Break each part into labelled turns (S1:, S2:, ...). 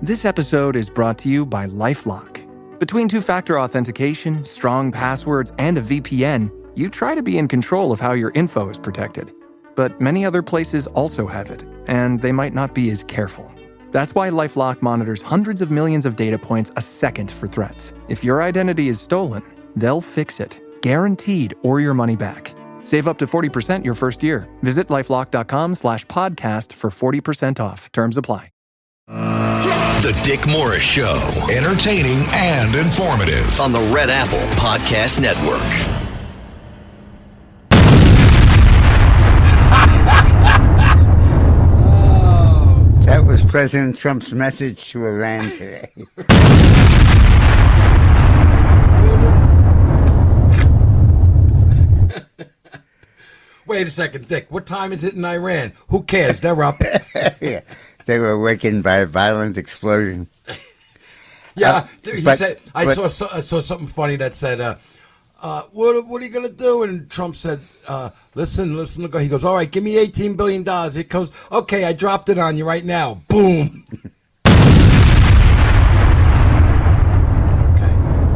S1: This episode is brought to you by LifeLock. Between two-factor authentication, strong passwords, and a VPN, you try to be in control of how your info is protected. But many other places also have it, and they might not be as careful. That's why LifeLock monitors hundreds of millions of data points a second for threats. If your identity is stolen, they'll fix it, guaranteed, or your money back. Save up to 40% your first year. Visit lifelock.com/podcast for 40% off. Terms apply.
S2: The Dick Morris Show. Entertaining and informative.
S3: On the Red Apple Podcast Network.
S4: That was President Trump's message to Iran today.
S5: Wait a second, Dick. What time is it in Iran? Who cares? They're up.
S4: Yeah. They were awakened by a violent explosion.
S5: Yeah, I saw something funny that said, what are you going to do? And Trump said, listen. He goes, all right, give me $18 billion. He goes, okay, I dropped it on you right now. Boom. Okay.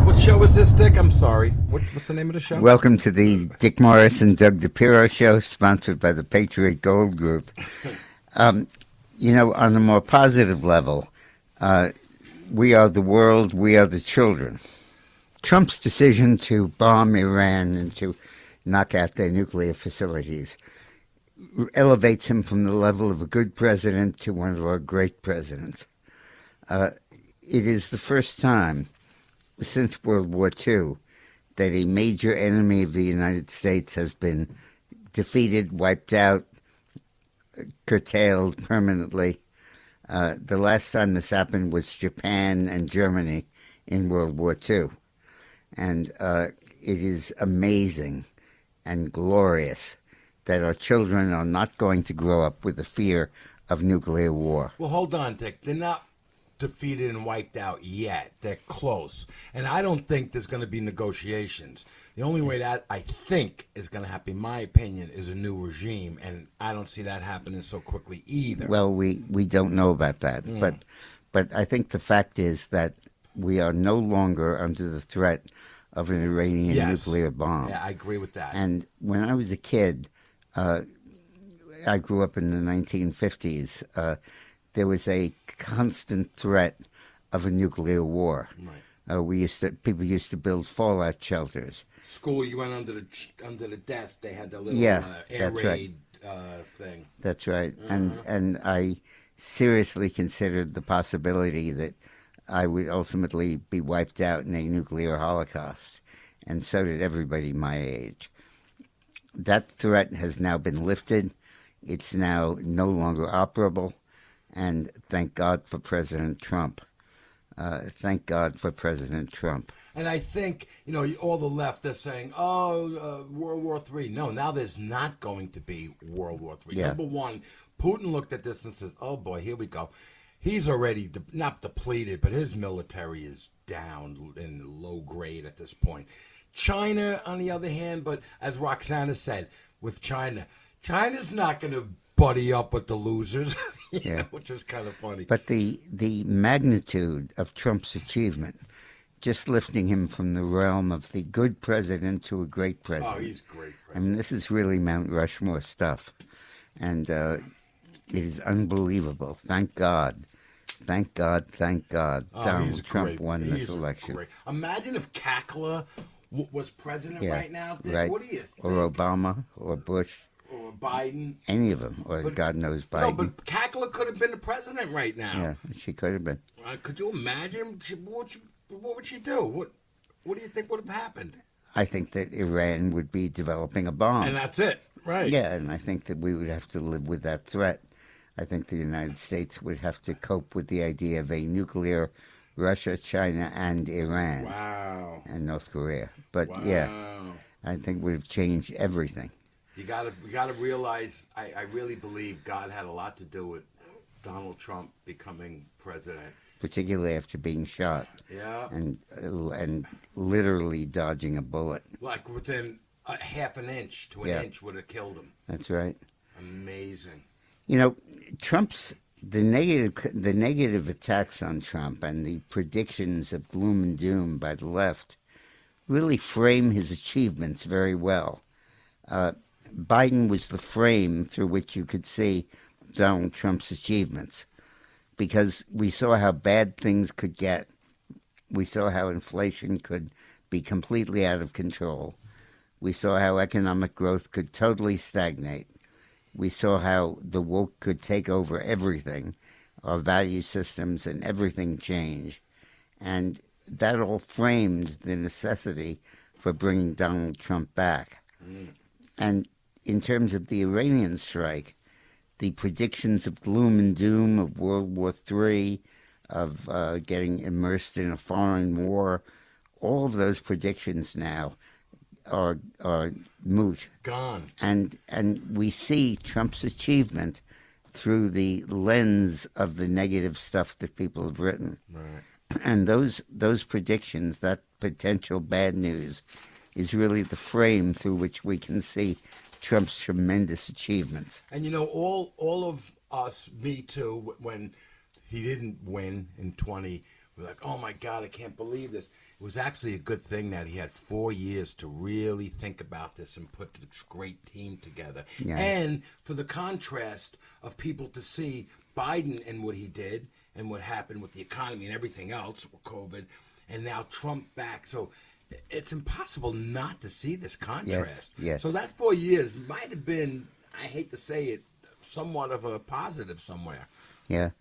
S5: What show is this, Dick? I'm sorry. What's the name of the show?
S4: Welcome to the Dick Morris and Doug DePiro Show, sponsored by the Patriot Gold Group. You know, on a more positive level, we are the world, we are the children. Trump's decision to bomb Iran and to knock out their nuclear facilities elevates him from the level of a good president to one of our great presidents. It is the first time since World War II that a major enemy of the United States has been defeated, wiped out, curtailed permanently. The last time this happened was Japan and Germany in World War II. And it is amazing and glorious that our children are not going to grow up with the fear of nuclear war.
S5: Well, hold on, Dick. They're not defeated and wiped out yet. They're close. And I don't think there's going to be negotiations. The only way that I think is going to happen, in my opinion, is a new regime. And I don't see that happening so quickly either.
S4: Well, we don't know about that. But I think the fact is that we are no longer under the threat of an Iranian nuclear bomb.
S5: Yeah, I agree with that.
S4: And when I was a kid, I grew up in the 1950s. There was a constant threat of a nuclear war. Right. People used to build fallout shelters.
S5: School, you went under the desk. They had the little air raid thing.
S4: That's right. And I seriously considered the possibility that I would ultimately be wiped out in a nuclear holocaust. And so did everybody my age. That threat has now been lifted. It's now no longer operable. And thank God for President Trump. Thank God for President Trump.
S5: And I think, all the left are saying, World War III. No, now there's not going to be World War III. Yeah. Number one, Putin looked at this and says, oh, boy, here we go. He's already not depleted, but his military is down in low grade at this point. China, on the other hand, but as Roxana said, with China's not going to buddy up with the losers, which is kind of funny.
S4: But the magnitude of Trump's achievement, just lifting him from the realm of the good president to a great president.
S5: Oh, he's great president.
S4: I mean, this is really Mount Rushmore stuff. And it is unbelievable. Thank God. Thank God. Donald Trump won this election.
S5: Imagine if Kakla was president right now. Dick.
S4: Right.
S5: What do you think?
S4: Or Obama, or Bush.
S5: Or Biden.
S4: Any of them. Or God knows Biden.
S5: No, but Kakla could have been the president right now.
S4: Yeah, she could have been.
S5: Could you imagine? What would she do? What do you think would have happened?
S4: I think that Iran would be developing a bomb.
S5: And that's it. Right.
S4: Yeah, and I think that we would have to live with that threat. I think the United States would have to cope with the idea of a nuclear Russia, China, and Iran.
S5: Wow.
S4: And North Korea. But yeah, I think it would have changed everything.
S5: We gotta realize, I really believe God had a lot to do with Donald Trump becoming president.
S4: Particularly after being shot.
S5: Yeah.
S4: And literally dodging a bullet.
S5: Like within a half an inch to an inch would have killed him.
S4: That's right.
S5: Amazing.
S4: You know, Trump's the negative attacks on Trump and the predictions of gloom and doom by the left really frame his achievements very well. Biden was the frame through which you could see Donald Trump's achievements, because we saw how bad things could get. We saw how inflation could be completely out of control. We saw how economic growth could totally stagnate. We saw how the woke could take over everything, our value systems and everything change. And that all framed the necessity for bringing Donald Trump back. And in terms of the Iranian strike, the predictions of gloom and doom, of World War III, of getting immersed in a foreign war, all of those predictions now are moot.
S5: Gone.
S4: And we see Trump's achievement through the lens of the negative stuff that people have written.
S5: Right.
S4: And those predictions, that potential bad news, is really the frame through which we can see Trump's tremendous achievements.
S5: And you know, all of us, me too, when he didn't win in 20, we're like, oh my God, I can't believe this. It was actually a good thing that he had 4 years to really think about this and put this great team together.
S4: Yeah.
S5: And for the contrast of people to see Biden and what he did and what happened with the economy and everything else with COVID, and now Trump back. So it's impossible not to see this contrast.
S4: Yes.
S5: So that 4 years might have been, I hate to say it, somewhat of a positive somewhere.
S4: Yeah,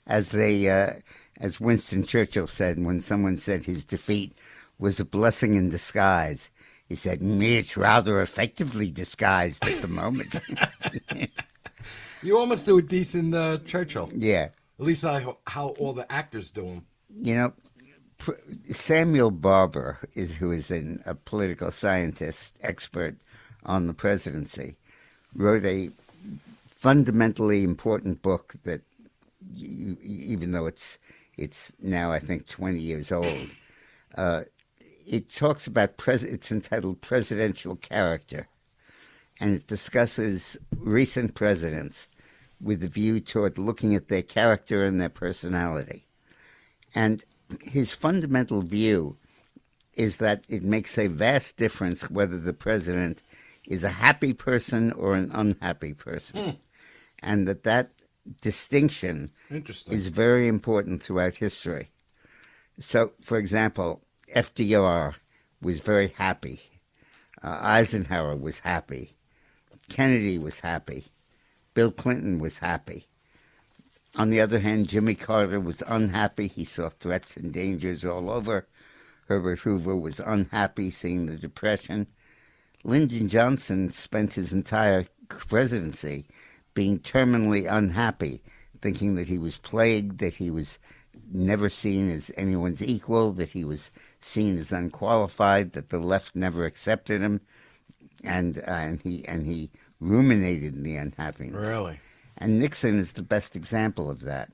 S4: as Winston Churchill said when someone said his defeat was a blessing in disguise, he said, "It's rather effectively disguised at the moment."
S5: You almost do a decent Churchill.
S4: Yeah.
S5: At least how all the actors do him.
S4: You know, Samuel Barber, who is a political scientist, expert on the presidency, wrote a fundamentally important book that, even though it's now, I think, 20 years old, it talks about, it's entitled Presidential Character, and it discusses recent presidents with a view toward looking at their character and their personality. And his fundamental view is that it makes a vast difference whether the president is a happy person or an unhappy person. And that distinction is very important throughout history. So, for example, FDR was very happy. Eisenhower was happy. Kennedy was happy. Bill Clinton was happy. On the other hand, Jimmy Carter was unhappy. He saw threats and dangers all over. Herbert Hoover was unhappy, seeing the Depression. Lyndon Johnson spent his entire presidency being terminally unhappy, thinking that he was plagued, that he was never seen as anyone's equal, that he was seen as unqualified, that the left never accepted him, and he ruminated in the unhappiness.
S5: Really?
S4: And Nixon is the best example of that.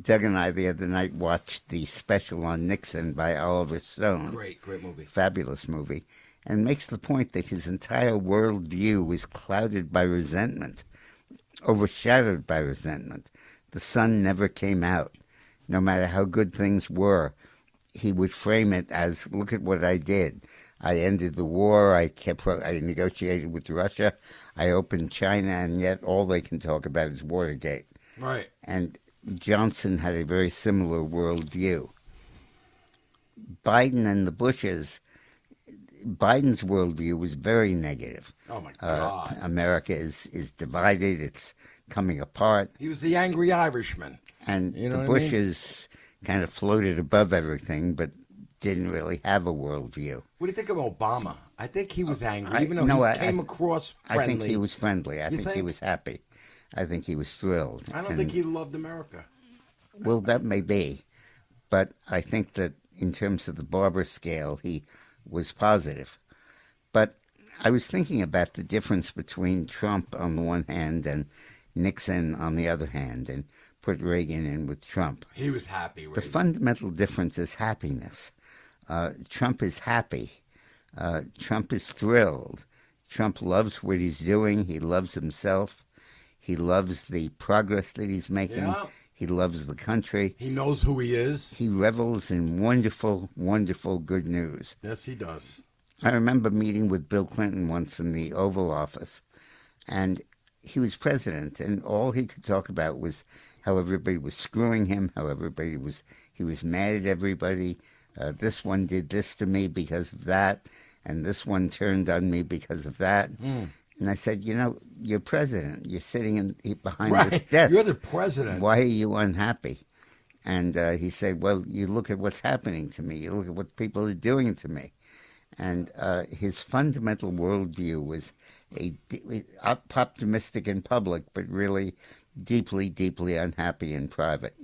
S4: Doug and I the other night watched the special on Nixon by Oliver Stone.
S5: Great movie.
S4: Fabulous movie. And makes the point that his entire worldview was clouded by resentment, overshadowed by resentment. The sun never came out. No matter how good things were, he would frame it as, look at what I did. I ended the war, I negotiated with Russia, I opened China, and yet all they can talk about is Watergate.
S5: Right.
S4: And Johnson had a very similar worldview. Biden and the Bushes, Biden's worldview was very negative.
S5: Oh, my God.
S4: America is divided, it's coming apart.
S5: He was the angry Irishman.
S4: And
S5: you know
S4: the Bushes kind of floated above everything, but didn't really have a worldview.
S5: What do you think of Obama? I think he was angry, even though he came across friendly.
S4: I think he was friendly. I think he was happy. I think he was thrilled.
S5: I don't think he loved America.
S4: Well, that may be. But I think that in terms of the Barber scale, he was positive. But I was thinking about the difference between Trump on the one hand and Nixon on the other hand, and put Reagan in with Trump.
S5: He was happy, Reagan.
S4: The fundamental difference is happiness. Trump is happy. Trump is thrilled. Trump loves what he's doing. He loves himself. He loves the progress that he's making.
S5: Yeah.
S4: He loves the country.
S5: He knows who he is.
S4: He revels in wonderful, wonderful good news.
S5: Yes, he does.
S4: I remember meeting with Bill Clinton once in the Oval Office, and he was president, and all he could talk about was how everybody was screwing him, how he was mad at everybody. This one did this to me because of that, and this one turned on me because of that. And I said, you're president. You're sitting behind this desk.
S5: You're the president.
S4: Why are you unhappy? And he said, well, you look at what's happening to me. You look at what people are doing to me. And his fundamental worldview was optimistic in public, but really deeply, deeply unhappy in private.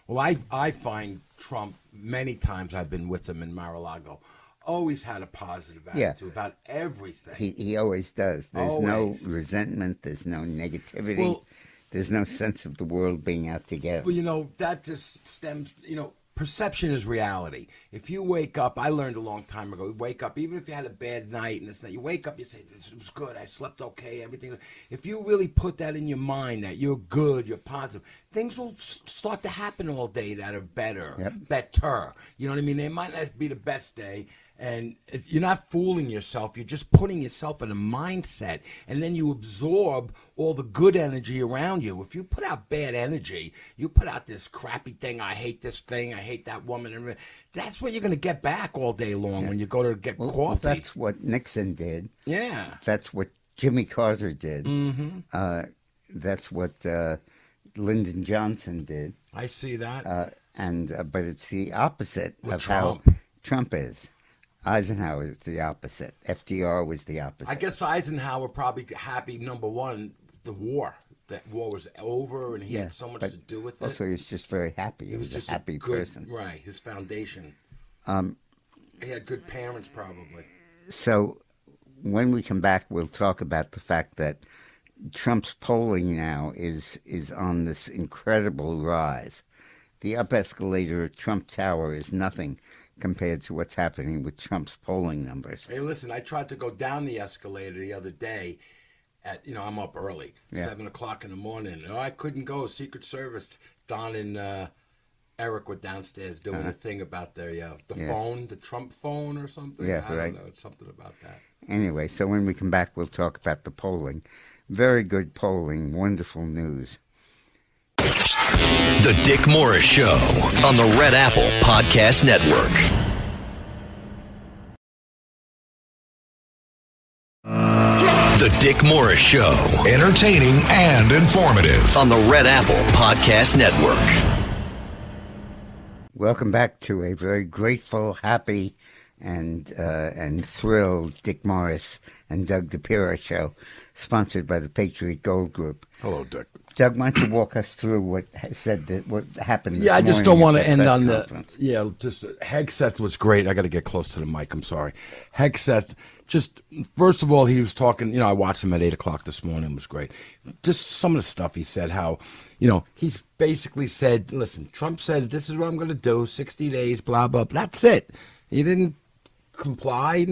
S5: Well, I find Trump, many times I've been with him in Mar-a-Lago, always had a positive attitude about everything.
S4: He always does. There's
S5: Always.
S4: no resentment. There's no negativity.
S5: Well,
S4: there's no sense of the world being out to get him.
S5: Well, that just stems, perception is reality. If you wake up, I learned a long time ago, you wake up, even if you had a bad night and this, you wake up, you say, this was good, I slept okay, everything. If you really put that in your mind, that you're good, you're positive, things will start to happen all day that are better. You know what I mean? They might not be the best day. And you're not fooling yourself. You're just putting yourself in a mindset. And then you absorb all the good energy around you. If you put out bad energy, you put out this crappy thing, I hate this thing, I hate that woman. And that's what you're going to get back all day long when you go to get coffee.
S4: Well, that's what Nixon did.
S5: Yeah.
S4: That's what Jimmy Carter did.
S5: Mm-hmm.
S4: That's what Lyndon Johnson did.
S5: I see that.
S4: But it's the opposite of
S5: Trump.
S4: how Trump is. Eisenhower is the opposite. FDR was the opposite.
S5: I guess Eisenhower probably happy, number one, the war. That war was over and he had so much to do with it.
S4: Also, he was just very happy. He was
S5: just
S4: a happy person.
S5: Right, his foundation. He had good parents, probably.
S4: So when we come back, we'll talk about the fact that Trump's polling now is on this incredible rise. The up escalator at Trump Tower is nothing compared to what's happening with Trump's polling numbers.
S5: Hey, listen, I tried to go down the escalator the other day at, I'm up early, 7 o'clock in the morning. I couldn't go. Secret Service, Don and Eric were downstairs doing a thing about their phone, the Trump phone or something.
S4: Yeah,
S5: I
S4: right.
S5: don't know, something about that.
S4: Anyway, so when we come back, we'll talk about the polling. Very good polling, wonderful news.
S3: The Dick Morris Show on the Red Apple Podcast Network. The Dick Morris Show. Entertaining and informative on the Red Apple Podcast Network.
S4: Welcome back to a very grateful, happy, and thrilled Dick Morris and Doug DePiro show, sponsored by the Patriot Gold Group.
S5: Hello, Dick.
S4: Doug, why don't you walk us through what happened this
S5: Yeah, I just
S4: morning
S5: don't want
S4: at
S5: to end
S4: press
S5: on
S4: conference?
S5: just Hegseth was great. I got to get close to the mic. I'm sorry. Hegseth, just first of all, he was talking, I watched him at 8 o'clock this morning. It was great. Just some of the stuff he said, how, he's basically said, listen, Trump said, this is what I'm going to do, 60 days, blah, blah, blah. That's it. He didn't comply.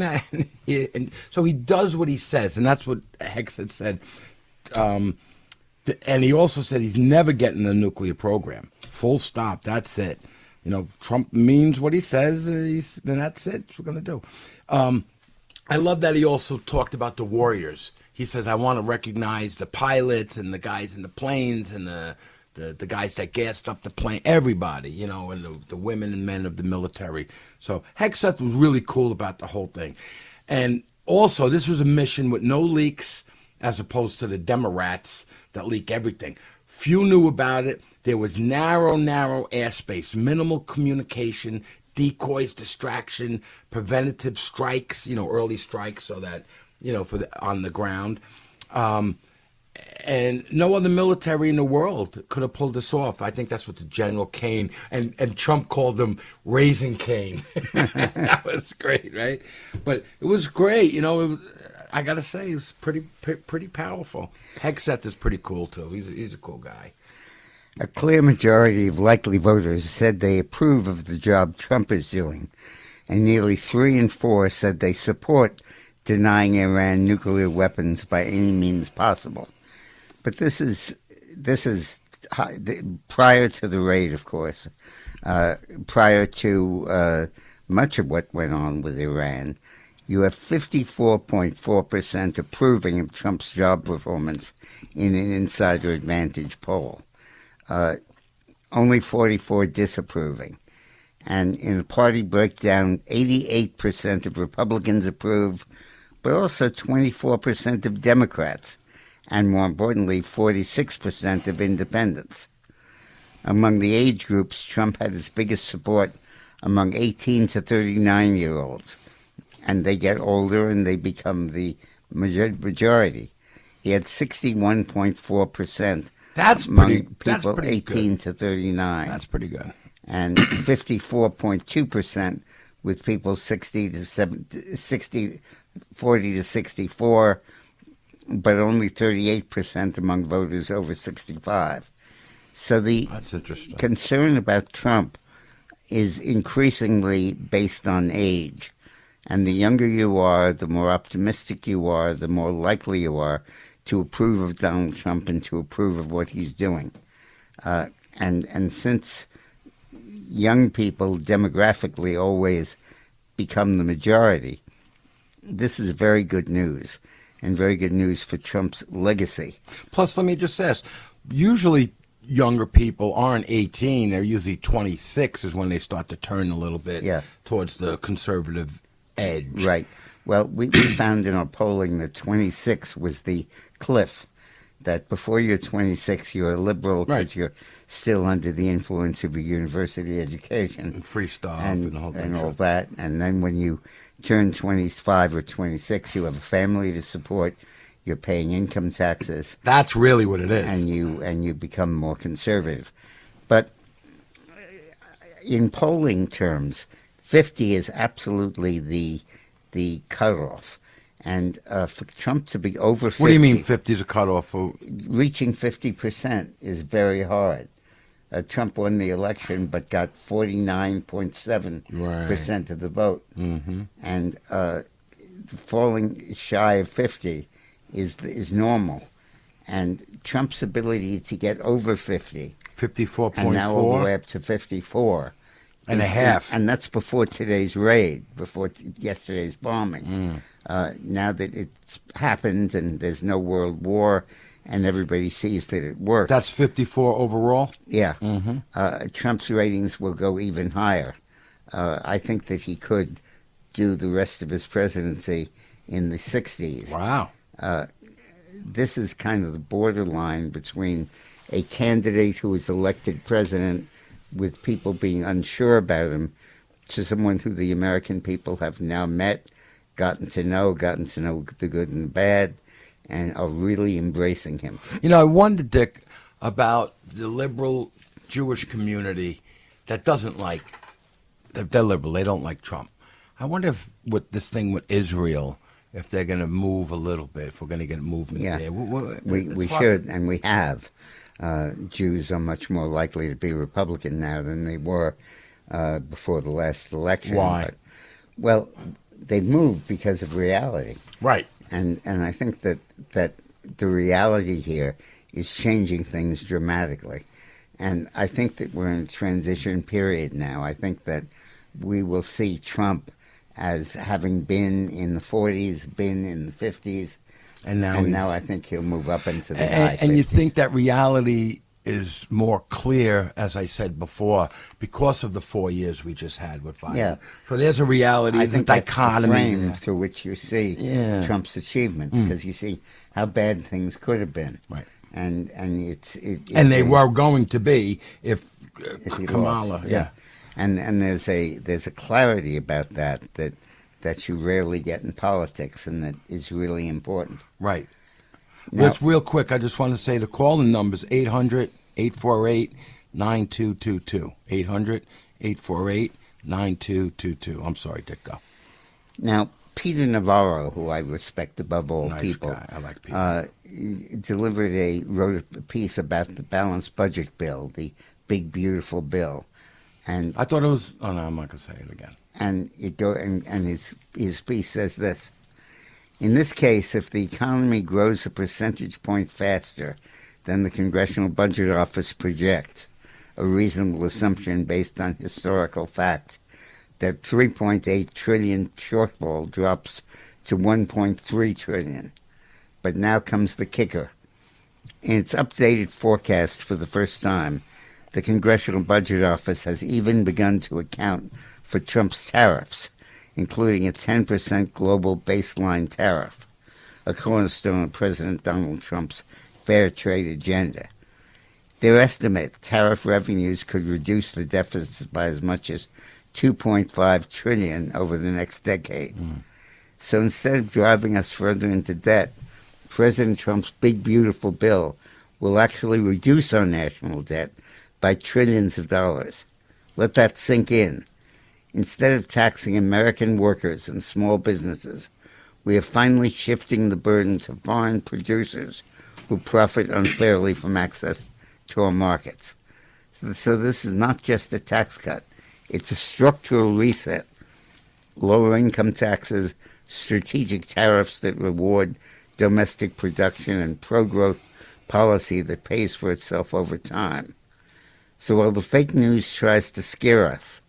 S5: And so he does what he says. And that's what Hegseth said. And he also said he's never getting the nuclear program. Full stop. That's it. Trump means what he says, then that's it. That's what we're going to do. I love that he also talked about the warriors. He says, I want to recognize the pilots and the guys in the planes and the guys that gassed up the plane, everybody, and the women and men of the military. So Hegseth was really cool about the whole thing. And also, this was a mission with no leaks, as opposed to the Democrats that leak everything. Few knew about it. There was narrow airspace, minimal communication, decoys, distraction, preventative strikes, early strikes so that, on the ground. And no other military in the world could have pulled this off. I think that's what the General Kane, and Trump called them Raising Kane. That was great, right? But it was great, I got to say, it was pretty powerful. Hegseth is pretty cool, too. He's a cool guy.
S4: A clear majority of likely voters said they approve of the job Trump is doing, and nearly 3 in 4 said they support denying Iran nuclear weapons by any means possible. But this is prior to the raid, of course, prior to much of what went on with Iran. You have 54.4% approving of Trump's job performance in an Insider Advantage poll. Only 44 disapproving. And in the party breakdown, 88% of Republicans approve, but also 24% of Democrats, and more importantly, 46% of independents. Among the age groups, Trump had his biggest support among 18 to 39-year-olds, and they get older and they become the majority. He had 61.4% among people 18 to 39.
S5: That's pretty good.
S4: And 54.2% with people 40 to 64, but only 38% among voters over 65. So
S5: That's interesting.
S4: concern about Trump is increasingly based on age. And the younger you are, the more optimistic you are, the more likely you are to approve of Donald Trump and to approve of what he's doing. And since young people demographically always become the majority, this is very good news, and very good news for Trump's legacy.
S5: Plus, let me just ask, usually younger people aren't 18, they're usually 26 is when they start to turn a little bit towards the conservative edge.
S4: Right. Well, we found in our polling that 26 was the cliff, that before you're 26, you're a liberal because you're still under the influence of a university education.
S5: And free stuff and the whole thing.
S4: And all that. And then when you turn 25 or 26, you have a family to support, you're paying income taxes.
S5: That's really what it is.
S4: And you become more conservative. But in polling terms, 50 is absolutely the cutoff. And for Trump to be over 50...
S5: What do you mean 50 is a cutoff?
S4: Reaching 50% is very hard. Trump won the election but got 49.7% of the vote. Mm-hmm. And falling shy of 50 is normal. And Trump's ability to get over 50...
S5: 54.4?
S4: And now all the way up to 54...
S5: And a half.
S4: And that's before today's raid, before yesterday's bombing. Now that it's happened and there's no world war and everybody sees that it worked.
S5: That's 54 overall?
S4: Yeah. Mm-hmm. Trump's ratings will go even higher. I think that he could do the rest of his presidency in the 60s.
S5: Wow.
S4: This is kind of the borderline between a candidate who is elected president with people being unsure about him, to someone who the American people have now met, gotten to know the good and the bad, and are really embracing him.
S5: You know, I wonder, Dick, about the liberal Jewish community that doesn't like, they're liberal, they don't like Trump. I wonder if with this thing with Israel, if they're going to move a little bit, if we're going to get a movement there.
S4: We should, and we have. Jews are much more likely to be Republican now than they were before the last election.
S5: Why?
S4: Well, they've moved because of reality.
S5: Right.
S4: And I think that the reality here is changing things dramatically. And I think that we're in a transition period now. I think that we will see Trump as having been in the 40s, been in the 50s, and now I think he'll move up into the high 50s.
S5: And you think that reality is more clear, as I said before, because of the 4 years we just had with Biden.
S4: Yeah.
S5: So there's a reality,
S4: I think
S5: the
S4: that's
S5: dichotomy.
S4: the frame through which you see Trump's achievements, because you see how bad things could have been.
S5: Right.
S4: And it's
S5: they were going to be if
S4: he
S5: Kamala.
S4: lost.
S5: Yeah.
S4: And there's a clarity about that you rarely get in politics, and that is really important.
S5: Right.
S4: Now,
S5: Let's real quick. I just want to say the calling numbers 800-848-9222. 800-848-9222. I'm sorry, Dick. Go.
S4: Now, Peter Navarro, who I respect above all
S5: Nice
S4: people,
S5: guy. I like Peter.
S4: wrote a piece about the balanced budget bill, the big beautiful bill, and
S5: I thought it was. Oh no, I'm not going to say it again.
S4: and his piece says this: In this case, if the economy grows a percentage point faster than the Congressional Budget Office projects, a reasonable assumption based on historical fact, that 3.8 trillion shortfall drops to 1.3 trillion. But now comes the kicker. In its updated forecast for the first time, the Congressional Budget Office has even begun to account for Trump's tariffs, including a 10% global baseline tariff, a cornerstone of President Donald Trump's fair trade agenda. Their estimate, tariff revenues could reduce the deficit by as much as $2.5 trillion over the next decade. So instead of driving us further into debt, President Trump's big, beautiful bill will actually reduce our national debt by trillions of dollars. Let that sink in. Instead of taxing American workers and small businesses, we are finally shifting the burden to foreign producers who profit unfairly from access to our markets. So this is not just a tax cut. It's a structural reset. Lower income taxes, strategic tariffs that reward domestic production, and pro-growth policy that pays for itself over time. So while the fake news tries to scare us,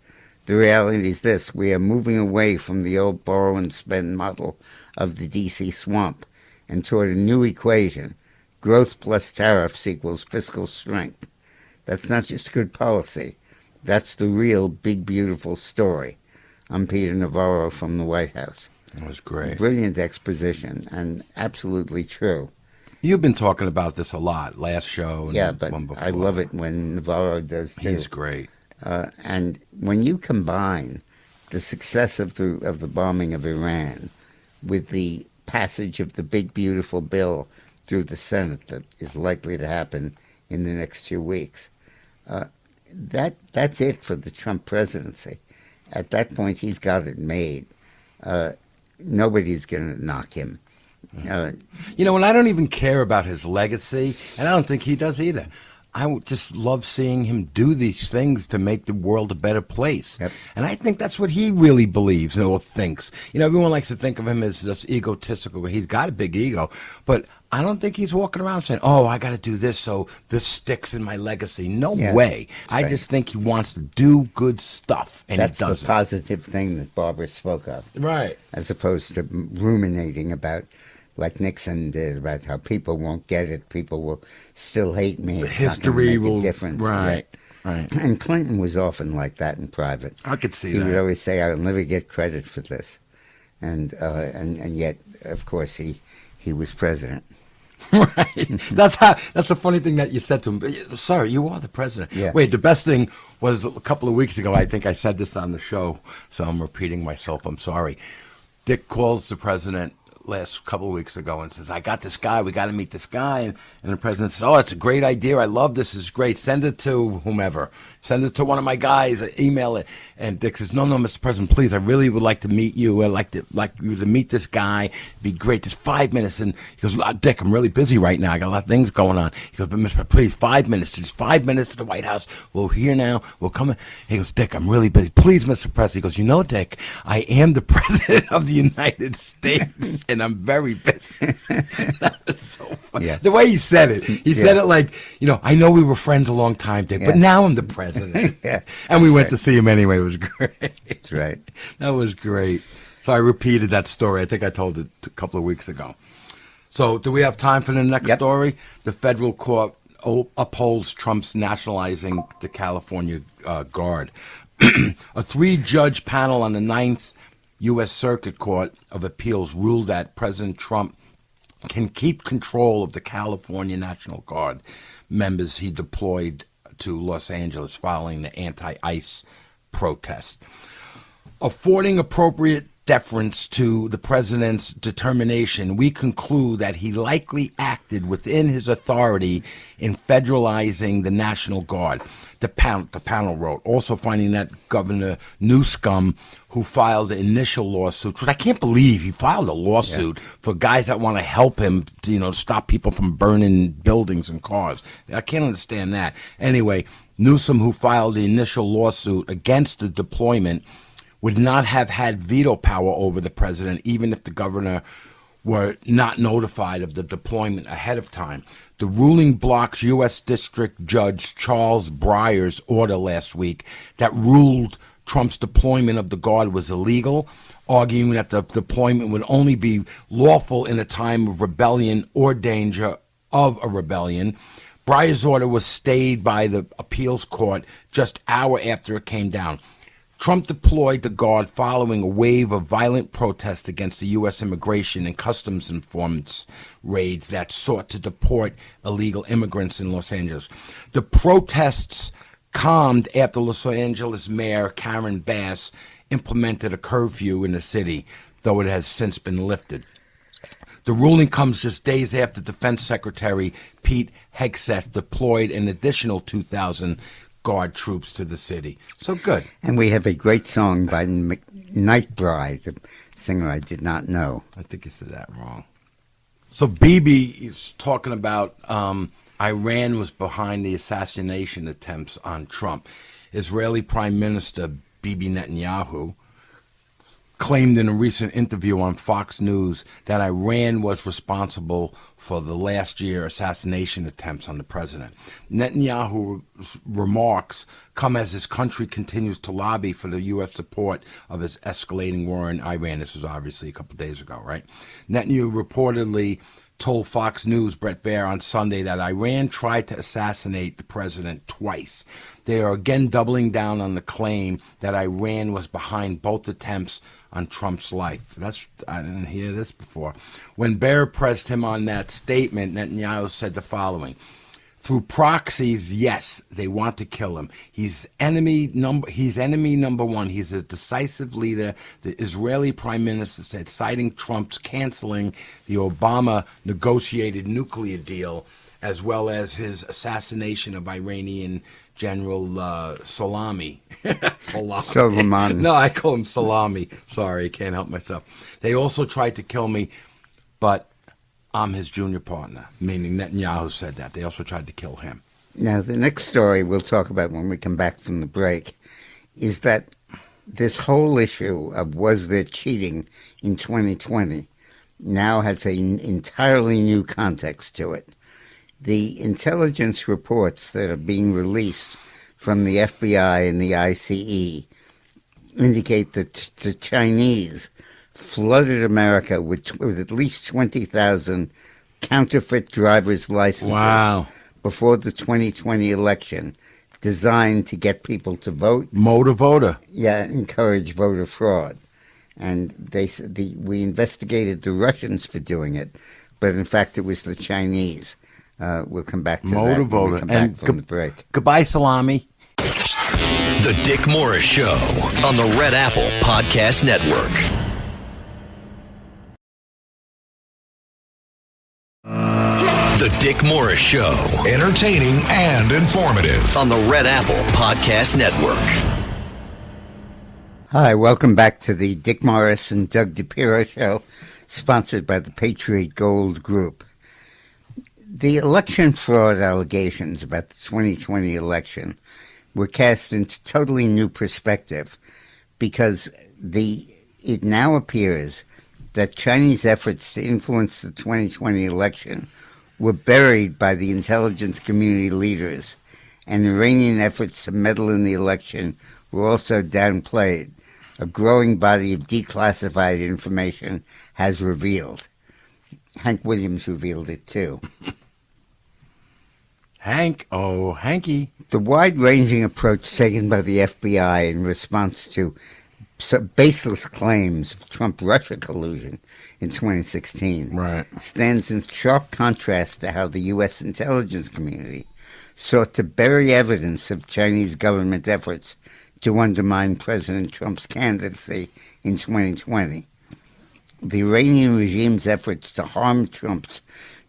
S4: the reality is this: we are moving away from the old borrow and spend model of the D.C. swamp and toward a new equation: growth plus tariffs equals fiscal strength. That's not just good policy. That's the real big, beautiful story. I'm Peter Navarro from the White House.
S5: That was great.
S4: Brilliant exposition and absolutely true.
S5: You've been talking about this a lot, last show and
S4: yeah, but
S5: one before.
S4: I love it when Navarro does too.
S5: He's great.
S4: And when you combine the success of the bombing of Iran with the passage of the big, beautiful bill through the Senate that is likely to happen in the next 2 weeks, that's it for the Trump presidency. At that point, he's got it made. Nobody's going to knock him.
S5: And I don't even care about his legacy, and I don't think he does either. I would just love seeing him do these things to make the world a better place.
S4: Yep.
S5: And I think that's what he really believes or thinks. Everyone likes to think of him as just egotistical. He's got a big ego, but I don't think he's walking around saying, oh, I got to do this so this sticks in my legacy. No way. I just think he wants to do good stuff, and
S4: that's
S5: he doesn't.
S4: The positive thing that Barbara spoke of.
S5: Right.
S4: As opposed to ruminating about, like Nixon did, about how people won't get it, people will still hate me. It's
S5: history
S4: not
S5: will
S4: make a difference.
S5: Right.
S4: Yeah.
S5: Right.
S4: And Clinton was often like that in private.
S5: I could see
S4: he
S5: that.
S4: He would always say, "I'll never get credit for this," and yet, of course, he was president.
S5: Right. That's a funny thing that you said to him. Sir, you are the president.
S4: Yeah.
S5: Wait, the best thing was a couple of weeks ago. I think I said this on the show, so I'm repeating myself. I'm sorry. Dick calls the president last couple of weeks ago and says, I got this guy, we got to meet this guy. And the president says, oh, it's a great idea. I love this. It's great. Send it to whomever. Send it to one of my guys. Email it. And Dick says, no, Mr. President, please, I really would like to meet you. I'd like you to meet this guy. It'd be great. Just 5 minutes. And he goes, Dick, I'm really busy right now. I got a lot of things going on. He goes, but Mr. Please, 5 minutes. Just 5 minutes to the White House. We're here now. We'll come in. He goes, Dick, I'm really busy. Please, Mr. President. He goes, Dick, I am the President of the United States, and I'm very busy. That was so funny. Yeah. The way he said it. He said it like, I know we were friends a long time, Dick, but now I'm the president. And we went to see him anyway. It was great.
S4: That's right.
S5: That was great. So I repeated that story. I think I told it a couple of weeks ago. So do we have time for the next story? The federal court upholds Trump's nationalizing the California Guard. A 3-judge panel on the 9th U.S. Circuit Court of Appeals ruled that President Trump can keep control of the California National Guard members he deployed to Los Angeles following the anti-ICE protest. Affording appropriate deference to the president's determination, we conclude that he likely acted within his authority in federalizing the National Guard. The panel wrote, also finding that Governor Newsom, who filed the initial lawsuit, which I can't believe he filed a lawsuit for guys that want to help him, stop people from burning buildings and cars. I can't understand that. Anyway, Newsom, who filed the initial lawsuit against the deployment, would not have had veto power over the president, even if the governor were not notified of the deployment ahead of time. The ruling bloc's U.S. District Judge Charles Breyer's order last week that ruled Trump's deployment of the Guard was illegal, arguing that the deployment would only be lawful in a time of rebellion or danger of a rebellion. Breyer's order was stayed by the appeals court just an hour after it came down. Trump deployed the Guard following a wave of violent protests against the U.S. immigration and customs enforcement raids that sought to deport illegal immigrants in Los Angeles. The protests calmed after Los Angeles Mayor Karen Bass implemented a curfew in the city, though it has since been lifted. The ruling comes just days after Defense Secretary Pete Hegseth deployed an additional 2,000 Guard troops to the city. So good.
S4: And we have a great song by Nightbride, a singer I did not know.
S5: I think you said that wrong. So Bibi is talking about Iran was behind the assassination attempts on Trump. Israeli Prime Minister Bibi Netanyahu claimed in a recent interview on Fox News that Iran was responsible for the last year assassination attempts on the president. Netanyahu's remarks come as his country continues to lobby for the U.S. support of his escalating war in Iran. This was obviously a couple of days ago, right? Netanyahu reportedly told Fox News' Bret Baier on Sunday that Iran tried to assassinate the president twice. They are again doubling down on the claim that Iran was behind both attempts on Trump's life. I didn't hear this before. When Baier pressed him on that statement, Netanyahu said the following: through proxies, yes, they want to kill him. He's enemy number one. He's a decisive leader, the Israeli prime minister said, citing Trump's canceling the Obama negotiated nuclear deal, as well as his assassination of Iranian General Soleimani.
S4: Soleimani.
S5: No, I call him Salami. Sorry, I can't help myself. They also tried to kill me, but I'm his junior partner, meaning Netanyahu said that. They also tried to kill him.
S4: Now, the next story we'll talk about when we come back from the break is that this whole issue of was there cheating in 2020 now has an entirely new context to it. The intelligence reports that are being released from the FBI and the ICE indicate that the Chinese flooded America with at least 20,000 counterfeit driver's licenses before the 2020 election, designed to get people to vote.
S5: Motor voter.
S4: Yeah, encourage voter fraud. And we investigated the Russians for doing it, but in fact it was the Chinese. We'll come back to
S5: motor
S4: that
S5: voter.
S4: when we come back from the break.
S5: Goodbye, Salami.
S3: The Dick Morris Show on the Red Apple Podcast Network. The Dick Morris Show. Entertaining and informative on the Red Apple Podcast Network.
S4: Hi, welcome back to the Dick Morris and Doug DePiro Show, sponsored by the Patriot Gold Group. The election fraud allegations about the 2020 election were cast into totally new perspective because it now appears that Chinese efforts to influence the 2020 election were buried by the intelligence community leaders, and Iranian efforts to meddle in the election were also downplayed. A growing body of declassified information has revealed. Hank Williams revealed it too.
S5: Hanky.
S4: The wide-ranging approach taken by the FBI in response to baseless claims of Trump-Russia collusion in 2016 stands in sharp contrast to how the U.S. intelligence community sought to bury evidence of Chinese government efforts to undermine President Trump's candidacy in 2020. The Iranian regime's efforts to harm Trump's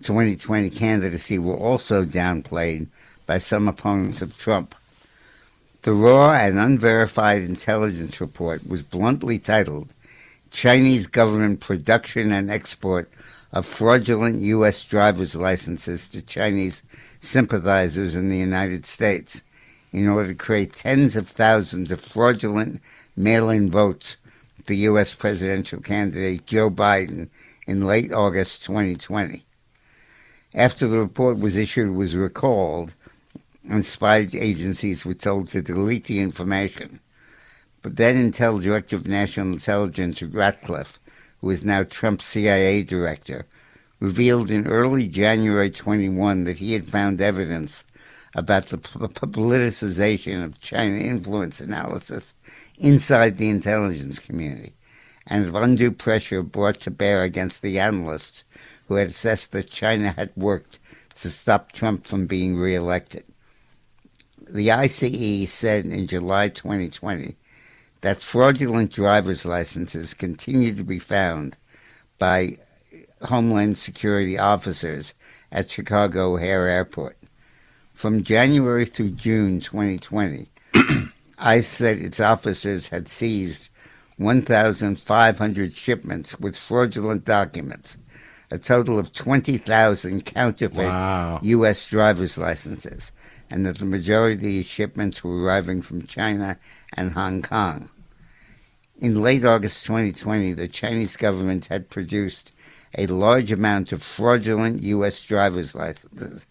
S4: 2020 candidacy were also downplayed by some opponents of Trump. The raw and unverified intelligence report was bluntly titled Chinese Government Production and Export of Fraudulent U.S. Driver's Licenses to Chinese Sympathizers in the United States in order to create tens of thousands of fraudulent mail-in votes for U.S. presidential candidate Joe Biden in late August 2020. After the report was issued, it was recalled, and spy agencies were told to delete the information. But then Intel Director of National Intelligence Ratcliffe, who is now Trump's CIA director, revealed in early January 21 that he had found evidence about the politicization of China influence analysis inside the intelligence community, and of undue pressure brought to bear against the analysts who had assessed that China had worked to stop Trump from being reelected. The ICE said in July 2020 that fraudulent driver's licenses continue to be found by Homeland Security officers at Chicago O'Hare Airport. From January through June 2020, ICE said its officers had seized 1,500 shipments with fraudulent documents, a total of 20,000 counterfeit U.S. driver's licenses, and that the majority of these shipments were arriving from China and Hong Kong. In late August 2020, the Chinese government had produced a large amount of fraudulent U.S. driver's licenses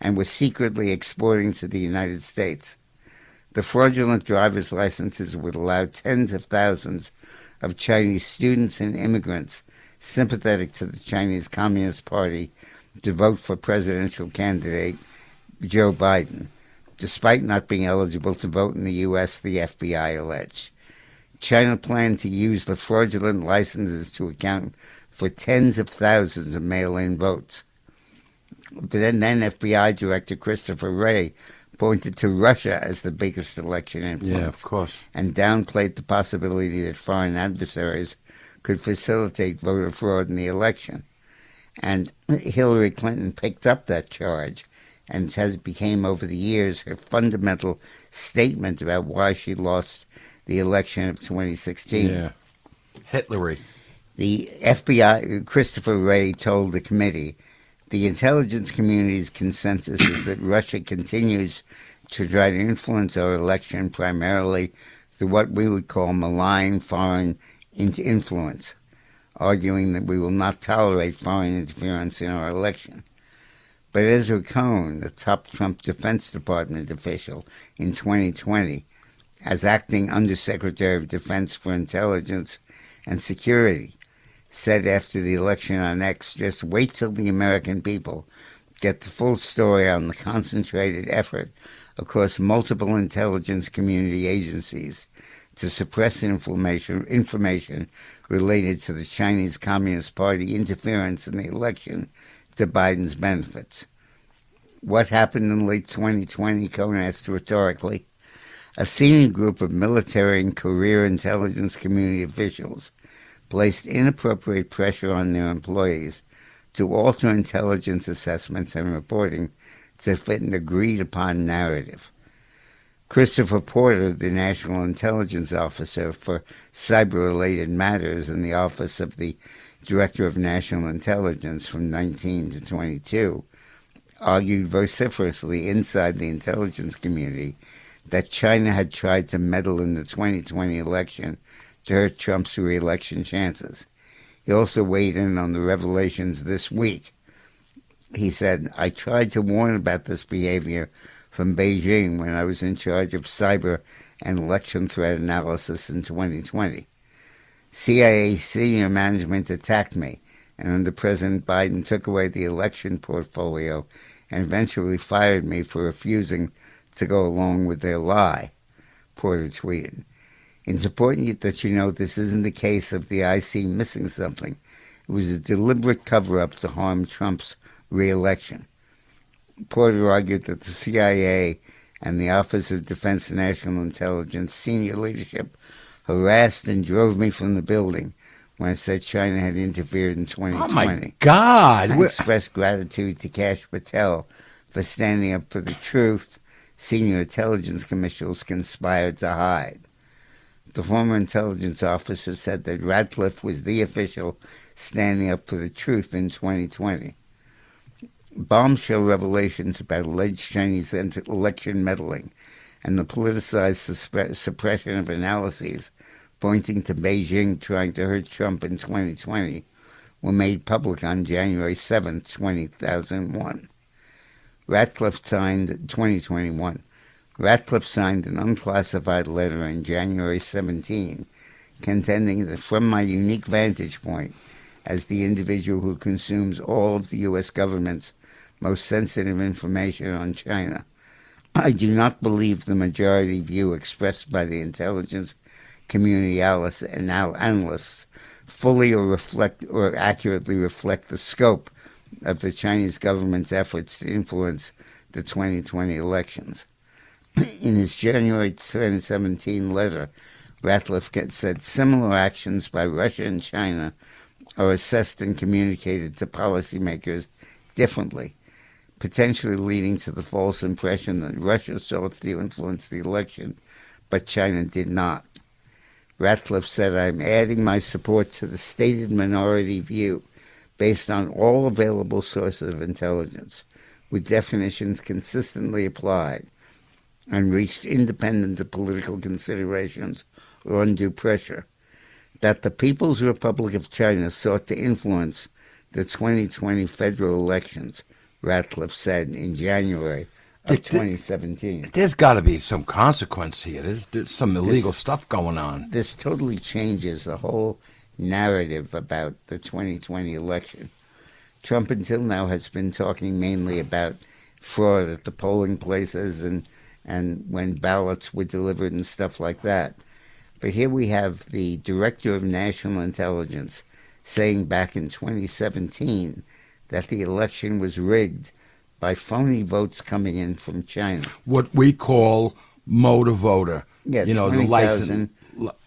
S4: and was secretly exporting to the United States. The fraudulent driver's licenses would allow tens of thousands of Chinese students and immigrants sympathetic to the Chinese Communist Party to vote for presidential candidate Joe Biden, despite not being eligible to vote in the U.S., the FBI alleged. China planned to use the fraudulent licenses to account for tens of thousands of mail-in votes. Then FBI Director Christopher Wray pointed to Russia as the biggest election influence.
S5: Yeah, of course.
S4: And downplayed the possibility that foreign adversaries could facilitate voter fraud in the election. And Hillary Clinton picked up that charge, and it has become over the years her fundamental statement about why she lost the election of 2016.
S5: Yeah. Hitlery.
S4: The FBI, Christopher Wray, told the committee, the intelligence community's consensus is that Russia continues to try to influence our election primarily through what we would call malign foreign influence, arguing that we will not tolerate foreign interference in our election. But Ezra Cohen, the top Trump Defense Department official in 2020, as acting Undersecretary of Defense for Intelligence and Security, said after the election on X, just wait till the American people get the full story on the concentrated effort across multiple intelligence community agencies to suppress information related to the Chinese Communist Party interference in the election to Biden's benefits. What happened in late 2020, Cohen asked rhetorically. A senior group of military and career intelligence community officials placed inappropriate pressure on their employees to alter intelligence assessments and reporting to fit an agreed-upon narrative. Christopher Porter, the National Intelligence Officer for Cyber-Related Matters in the Office of the Director of National Intelligence from 19 to 22, argued vociferously inside the intelligence community that China had tried to meddle in the 2020 election to hurt Trump's re-election chances. He also weighed in on the revelations this week. He said, I tried to warn about this behavior from Beijing when I was in charge of cyber and election threat analysis in 2020. CIA senior management attacked me, and under President Biden took away the election portfolio and eventually fired me for refusing to go along with their lie, Porter tweeted. It's important that you know this isn't the case of the IC missing something. It was a deliberate cover-up to harm Trump's re-election. Porter argued that the CIA and the Office of Defense and National Intelligence senior leadership harassed and drove me from the building when I said China had interfered in 2020.
S5: Oh, my God.
S4: I expressed gratitude to Kash Patel for standing up for the truth senior intelligence officials conspired to hide. The former intelligence officer said that Ratcliffe was the official standing up for the truth in 2020. Bombshell revelations about alleged Chinese election meddling and the politicized suppression of analyses pointing to Beijing trying to hurt Trump in 2020 were made public on January 7, 2001. Ratcliffe signed 2021. Ratcliffe signed an unclassified letter on January 17, contending that from my unique vantage point as the individual who consumes all of the U.S. government's most sensitive information on China, I do not believe the majority view expressed by the intelligence community analysts fully or accurately reflect the scope of the Chinese government's efforts to influence the 2020 elections. In his January 2017 letter, Ratcliffe said similar actions by Russia and China are assessed and communicated to policymakers differently, potentially leading to the false impression that Russia sought to influence the election, but China did not. Ratcliffe said, I'm adding my support to the stated minority view based on all available sources of intelligence, with definitions consistently applied and reached independent of political considerations or undue pressure, that the People's Republic of China sought to influence the 2020 federal elections, Ratcliffe said in January of 2017.
S5: There's got to be some consequence here. There's some illegal stuff going on.
S4: This totally changes the whole narrative about the 2020 election. Trump until now has been talking mainly about fraud at the polling places and when ballots were delivered and stuff like that. But here we have the Director of National Intelligence saying back in 2017 that the election was rigged by phony votes coming in from China.
S5: What we call motor voter.
S4: Yeah,
S5: the license.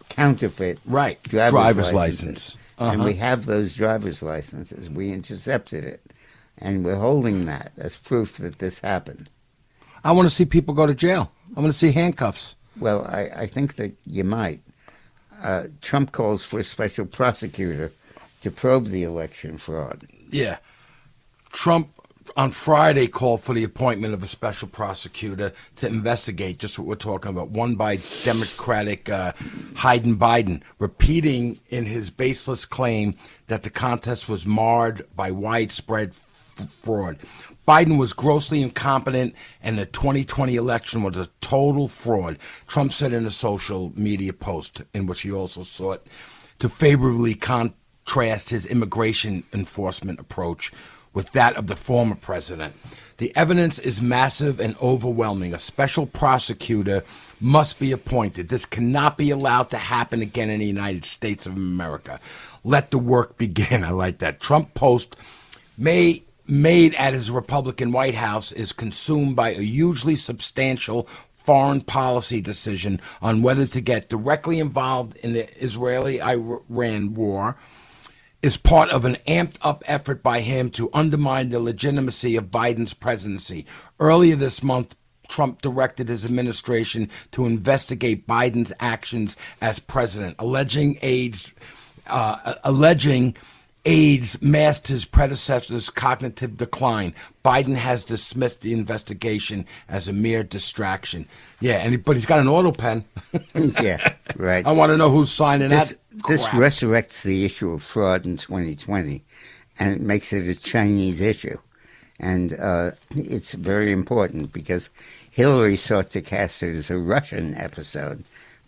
S4: Counterfeit
S5: right.
S4: driver's
S5: license. Uh-huh.
S4: And we have those driver's licenses. We intercepted it. And we're holding that as proof that this happened.
S5: I want to see people go to jail. I want to see handcuffs.
S4: Well, I think that you might. Trump calls for a special prosecutor to probe the election fraud.
S5: Yeah. Trump on Friday called for the appointment of a special prosecutor to investigate just what we're talking about, one by Democratic Hayden Biden, repeating in his baseless claim that the contest was marred by widespread fraud. Biden was grossly incompetent, and the 2020 election was a total fraud, Trump said in a social media post, in which he also sought to favorably contrast his immigration enforcement approach with that of the former president. The evidence is massive and overwhelming. A special prosecutor must be appointed. This cannot be allowed to happen again in the United States of America. Let the work begin. I like that. Trump post made at his Republican White House is consumed by a hugely substantial foreign policy decision on whether to get directly involved in the Israeli-Iran war, is part of an amped-up effort by him to undermine the legitimacy of Biden's presidency. Earlier this month, Trump directed his administration to investigate Biden's actions as president, alleging aides masked his predecessor's cognitive decline. Biden has dismissed the investigation as a mere distraction. Yeah, but he's got an auto pen.
S4: Yeah, right.
S5: I want to know who's signing that.
S4: This resurrects the issue of fraud in 2020, and it makes it a Chinese issue. And it's very important because Hillary sought to cast it as a Russian episode,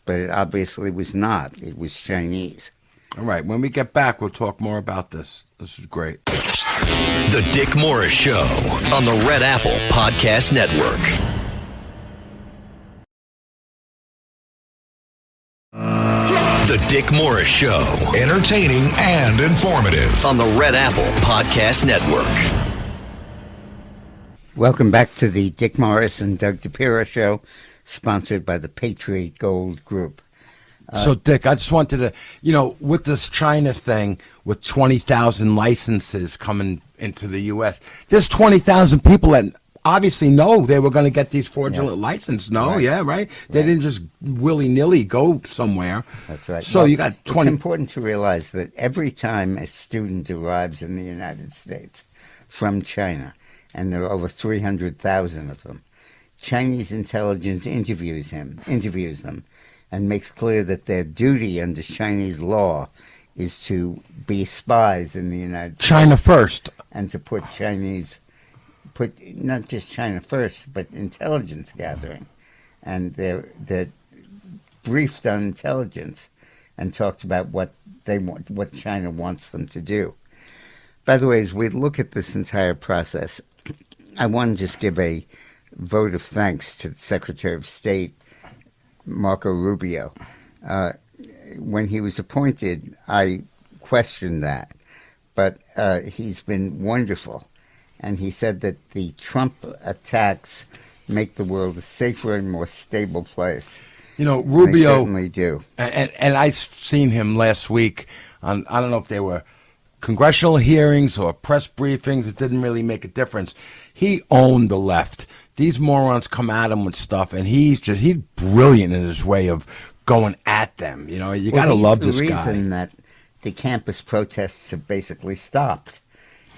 S4: but it obviously was not. It was Chinese.
S5: All right. When we get back, we'll talk more about this. This is great.
S3: The Dick Morris Show on the Red Apple Podcast Network. The Dick Morris Show. Entertaining and informative on the Red Apple Podcast Network.
S4: Welcome back to the Dick Morris and Doug DePiro Show, sponsored by the Patriot Gold Group.
S5: So, Dick, I just wanted to, with this China thing, with 20,000 licenses coming into the U.S., there's 20,000 people that obviously know they were going to get these fraudulent licenses. No, right. Yeah, right? They didn't just willy-nilly go somewhere.
S4: That's right.
S5: So you got 20.
S4: It's important to realize that every time a student arrives in the United States from China, and there are over 300,000 of them, Chinese intelligence interviews them, and makes clear that their duty under Chinese law is to be spies in the United States.
S5: China first.
S4: And to put not just China first, but intelligence gathering. And they're briefed on intelligence and talked about what they want, what China wants them to do. By the way, as we look at this entire process, I want to just give a vote of thanks to the Secretary of State, Marco Rubio. When he was appointed, I questioned that, but he's been wonderful. And he said that the Trump attacks make the world a safer and more stable place.
S5: You know, Rubio...
S4: They certainly do.
S5: And I seen him last week on, I don't know if they were congressional hearings or press briefings. It didn't really make a difference. He owned the left. These morons come at him with stuff, and he's brilliant in his way of going at them. You know, you got to love this guy.
S4: He's the reason that the campus protests have basically stopped.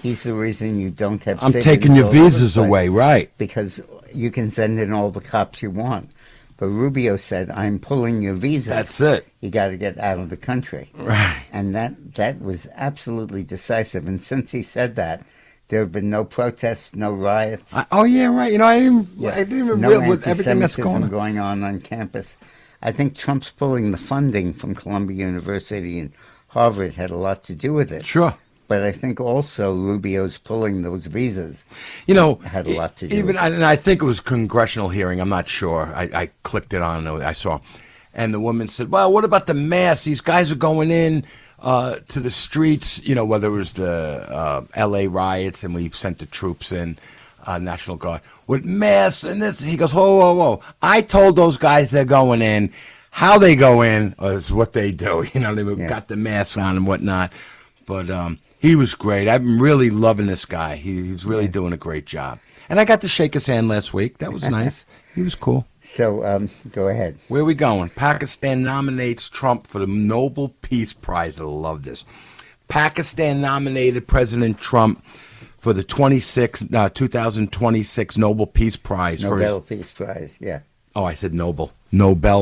S4: He's the reason you don't have
S5: I'm taking your visas away, right.
S4: Because you can send in all the cops you want. But Rubio said, I'm pulling your visas.
S5: That's it.
S4: You got to get out of the country.
S5: Right.
S4: And that was absolutely decisive. And since he said that, there have been no protests, no riots.
S5: Oh, yeah, right. You know, I didn't even realize with everything that's
S4: going on campus. I think Trump's pulling the funding from Columbia University and Harvard had a lot to do with it.
S5: Sure.
S4: But I think also Rubio's pulling those visas,
S5: you know,
S4: had a lot to do with it.
S5: And I think it was a congressional hearing. I'm not sure. I clicked it on. I saw. And the woman said, well, what about the masks? These guys are going in to the streets, you know, whether it was the L.A. riots and we sent the troops in, National Guard, with masks and this. He goes, whoa, whoa, whoa. I told those guys they're going in. How they go in is what they do. You know, they've got the masks on and whatnot. But he was great. I'm really loving this guy. He's really doing a great job. And I got to shake his hand last week. That was nice. He was cool.
S4: So go ahead.
S5: Where are we going? Pakistan nominates Trump for the Nobel Peace Prize. I love this. Pakistan nominated President Trump for the 2026 Nobel Peace Prize.
S4: Peace Prize, yeah.
S5: Oh, I said Nobel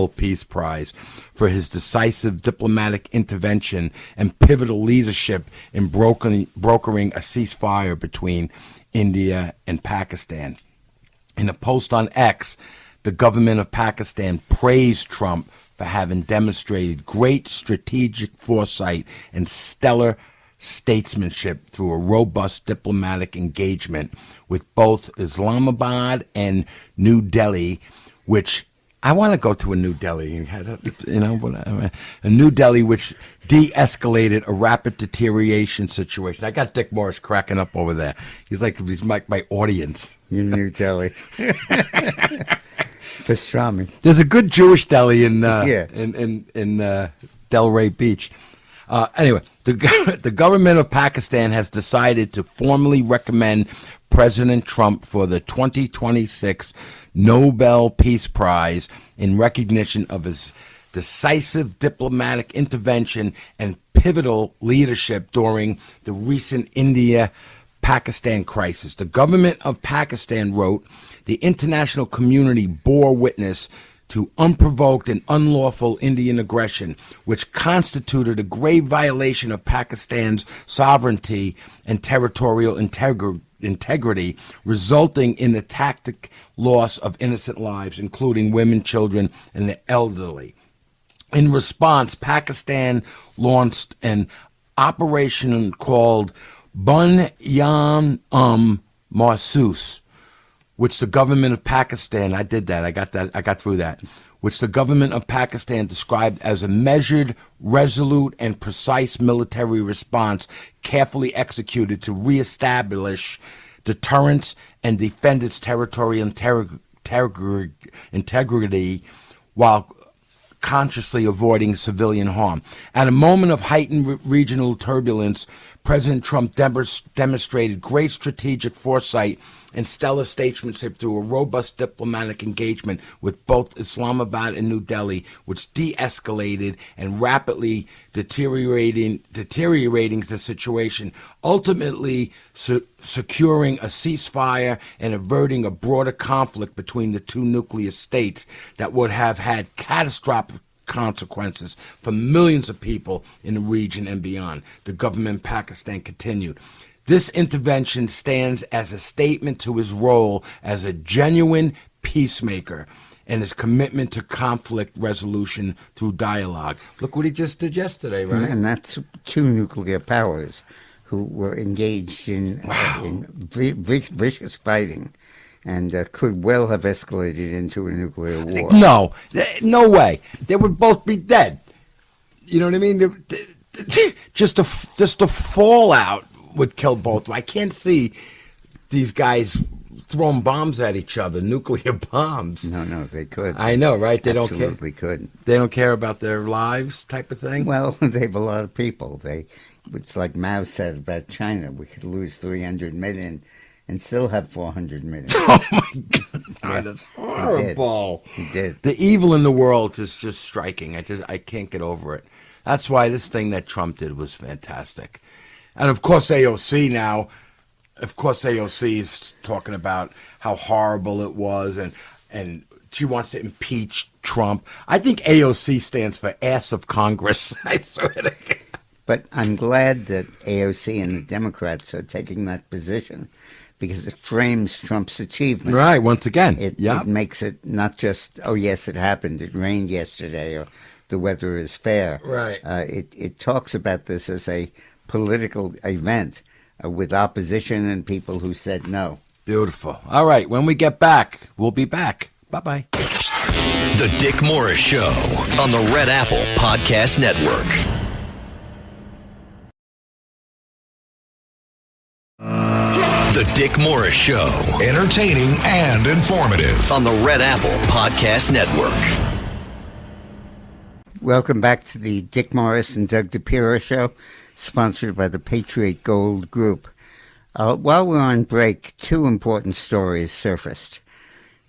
S5: Peace Prize for his decisive diplomatic intervention and pivotal leadership in brokering a ceasefire between India and Pakistan. In a post on X, the government of Pakistan praised Trump for having demonstrated great strategic foresight and stellar statesmanship through a robust diplomatic engagement with both Islamabad and New Delhi, which I want to go to a New Delhi, you know, a New Delhi which de-escalated a rapid deterioration situation. I got Dick Morris cracking up over there. He's like my audience.
S4: In New Delhi. Pastrami.
S5: There's a good Jewish deli in Delray Beach. Anyway, the government of Pakistan has decided to formally recommend President Trump for the 2026 Nobel Peace Prize in recognition of his decisive diplomatic intervention and pivotal leadership during the recent India-Pakistan crisis. The government of Pakistan wrote, the international community bore witness to unprovoked and unlawful Indian aggression, which constituted a grave violation of Pakistan's sovereignty and territorial integrity, resulting in the tactic loss of innocent lives, including women, children, and the elderly. In response, Pakistan launched an operation called Bunyan Mahsus, which the government of Pakistan, I got through that, which the government of Pakistan described as a measured, resolute, and precise military response carefully executed to reestablish deterrence and defend its territorial integrity while consciously avoiding civilian harm. At a moment of heightened regional turbulence, President Trump demonstrated great strategic foresight and stellar statesmanship through a robust diplomatic engagement with both Islamabad and New Delhi, which de-escalated and rapidly deteriorating the situation, ultimately securing a ceasefire and averting a broader conflict between the two nuclear states that would have had catastrophic consequences for millions of people in the region and beyond. The government in Pakistan continued. This intervention stands as a statement to his role as a genuine peacemaker and his commitment to conflict resolution through dialogue. Look what he just did yesterday, right?
S4: And that's two nuclear powers who were engaged in vicious fighting and could well have escalated into a nuclear war.
S5: No way. They would both be dead. You know what I mean? Just a fallout would kill both of them. I can't see these guys throwing bombs at each other, nuclear bombs.
S4: No, they could.
S5: I know, right? They
S4: Absolutely could.
S5: They don't care about their lives, type of thing.
S4: Well, they have a lot of people. It's like Mao said about China: we could lose 300 million and still have 400 million.
S5: Oh my God, that's horrible.
S4: He did.
S5: The evil in the world is just striking. I can't get over it. That's why this thing that Trump did was fantastic. And of course, AOC now. Of course, AOC is talking about how horrible it was, and she wants to impeach Trump. I think AOC stands for ass of Congress. I swear to God.
S4: But I'm glad that AOC and the Democrats are taking that position because it frames Trump's achievement.
S5: Right, once again.
S4: It makes it not just, oh, yes, it happened, it rained yesterday, or the weather is fair.
S5: Right.
S4: It talks about this as a political event with opposition and people who said no.
S5: Beautiful. All right, when we get back, we'll be back. Bye-bye.
S3: The Dick Morris Show on the Red Apple Podcast Network. The Dick Morris Show. Entertaining and informative on the Red Apple Podcast Network.
S4: Welcome back to the Dick Morris and Doug DePiro Show, sponsored by the Patriot Gold Group. While we're on break, two important stories surfaced.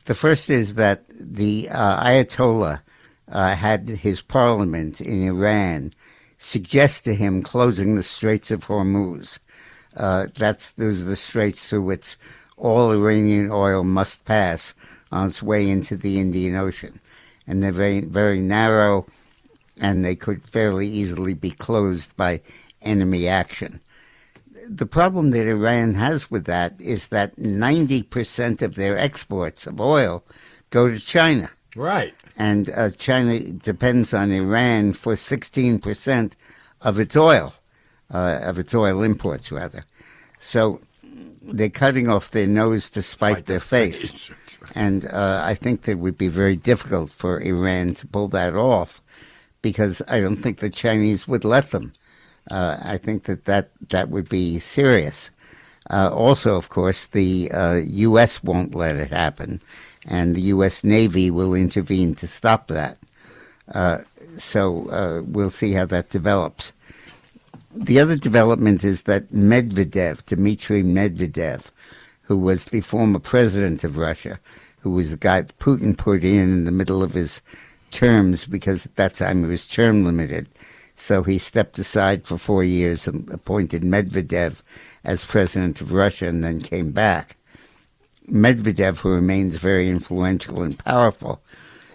S4: The first is that the Ayatollah had his parliament in Iran suggest to him closing the Straits of Hormuz. Those are the straits through which all Iranian oil must pass on its way into the Indian Ocean. And they're very, very narrow, and they could fairly easily be closed by enemy action. The problem that Iran has with that is that 90% of their exports of oil go to China.
S5: Right.
S4: And China depends on Iran for 16% of its oil imports, rather. So they're cutting off their nose to spite their face. And I think that it would be very difficult for Iran to pull that off because I don't think the Chinese would let them. I think that would be serious. Also, of course, the U.S. won't let it happen, and the U.S. Navy will intervene to stop that. So we'll see how that develops. The other development is that Dmitry Medvedev, who was the former president of Russia, who was the guy Putin put in the middle of his terms because at that time he was term limited. So he stepped aside for 4 years and appointed Medvedev as president of Russia and then came back. Medvedev, who remains very influential and powerful,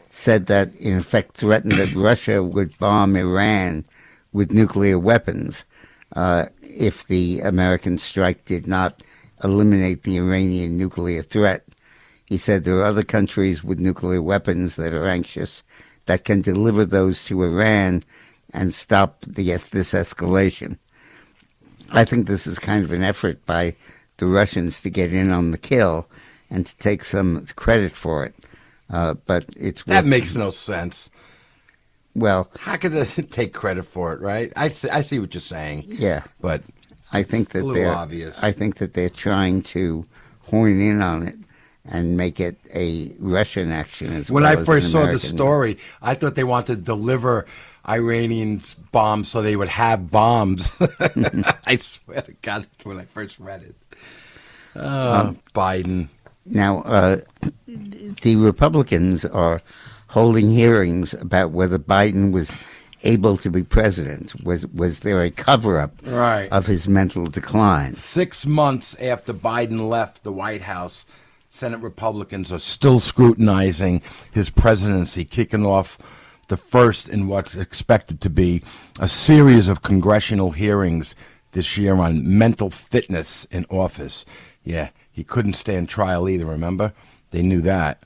S4: said that, in effect, threatened that Russia would bomb Iran with nuclear weapons if the American strike did not eliminate the Iranian nuclear threat. He said there are other countries with nuclear weapons that are anxious that can deliver those to Iran and stop this escalation. I think this is kind of an effort by the Russians to get in on the kill and to take some credit for it. But
S5: that makes no sense.
S4: Well,
S5: how could they take credit for it, right? I see what you're saying.
S4: Yeah,
S5: but
S4: I think that
S5: they're obvious.
S4: I think that they're trying to horn in on it and make it a Russian action as well.
S5: When I first saw the story, I thought they wanted to deliver Iranians bombs so they would have bombs. I swear to God, when I first read it. Biden.
S4: Now, the Republicans are holding hearings about whether Biden was able to be president. Was there a cover-up of his mental decline?
S5: 6 months after Biden left the White House, Senate Republicans are still scrutinizing his presidency, kicking off the first in what's expected to be a series of congressional hearings this year on mental fitness in office. Yeah, he couldn't stand trial either, remember? They knew that.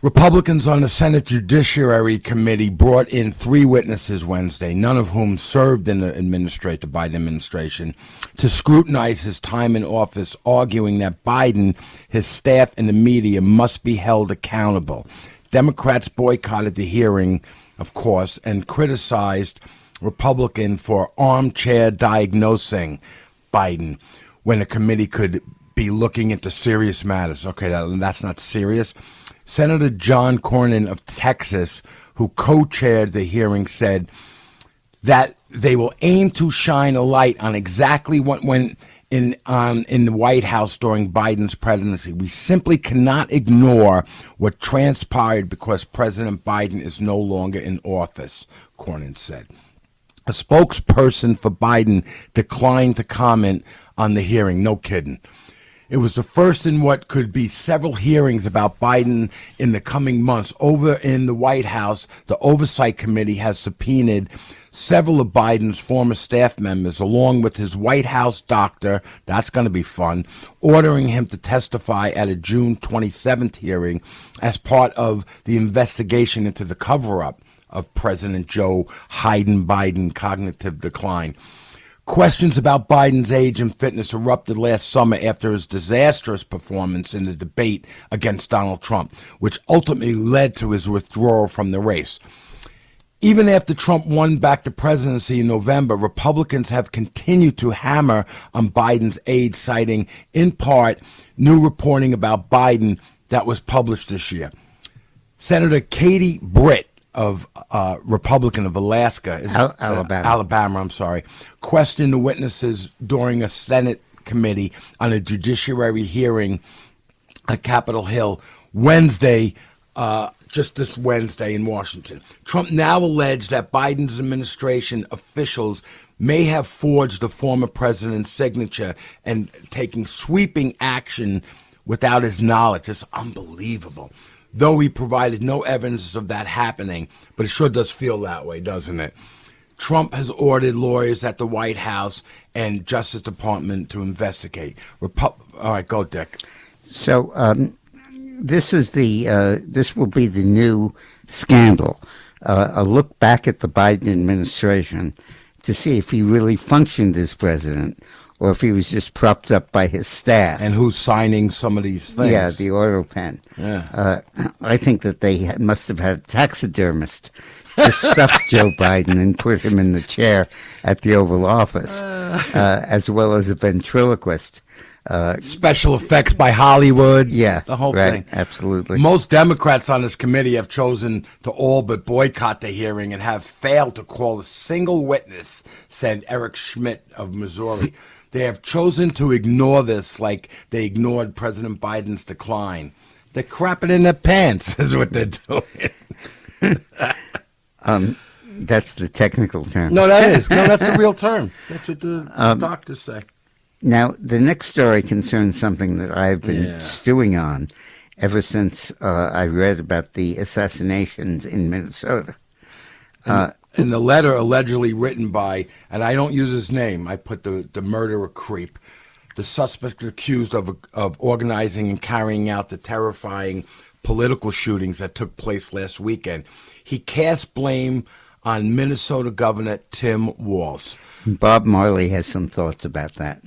S5: Republicans on the Senate Judiciary Committee brought in 3 witnesses Wednesday, none of whom served in the Biden administration, to scrutinize his time in office, arguing that Biden, his staff, and the media must be held accountable. Democrats boycotted the hearing, of course, and criticized Republican for armchair diagnosing Biden when a committee could be looking into serious matters. Okay, that's not serious. Senator John Cornyn of Texas, who co-chaired the hearing, said that they will aim to shine a light on exactly what went in the White House during Biden's presidency. We simply cannot ignore what transpired because President Biden is no longer in office, Cornyn said. A spokesperson for Biden declined to comment on the hearing. No kidding. It was the first in what could be several hearings about Biden in the coming months. Over in the White House, the Oversight Committee has subpoenaed several of Biden's former staff members, along with his White House doctor, that's going to be fun, ordering him to testify at a June 27th hearing as part of the investigation into the cover-up of President Joe Biden cognitive decline. Questions about Biden's age and fitness erupted last summer after his disastrous performance in the debate against Donald Trump, which ultimately led to his withdrawal from the race. Even after Trump won back the presidency in November, Republicans have continued to hammer on Biden's age, citing, in part, new reporting about Biden that was published this year. Senator Katie Britt, of Republican of Alaska, Alabama, questioned the witnesses during a Senate committee on a judiciary hearing at Capitol Hill Wednesday, just this Wednesday in Washington. Trump now alleged that Biden's administration officials may have forged the former president's signature and taking sweeping action without his knowledge. It's unbelievable. Though he provided no evidence of that happening, but it sure does feel that way, doesn't it? Trump has ordered lawyers at the White House and Justice Department to investigate. All right, go, Dick.
S4: So this will be the new scandal. A look back at the Biden administration to see if he really functioned as president, or if he was just propped up by his staff.
S5: And who's signing some of these things.
S4: Yeah, the oil pen.
S5: Yeah.
S4: I think that they must have had a taxidermist to stuff Joe Biden and put him in the chair at the Oval Office, as well as a ventriloquist.
S5: Special effects by Hollywood.
S4: Yeah,
S5: the whole
S4: right,
S5: thing.
S4: Absolutely.
S5: Most Democrats on this committee have chosen to all but boycott the hearing and have failed to call a single witness, said Eric Schmidt of Missouri. They have chosen to ignore this like they ignored President Biden's decline. They're crapping in their pants is what they're doing.
S4: That's the technical term.
S5: No, that is. No, that's the real term. That's what the doctors say.
S4: Now, the next story concerns something that I've been stewing on ever since I read about the assassinations in Minnesota.
S5: In the letter allegedly written by, and I don't use his name, I put the murderer creep, the suspect accused of organizing and carrying out the terrifying political shootings that took place last weekend. He cast blame on Minnesota Governor Tim Walz.
S4: Bob Marley has some thoughts about that.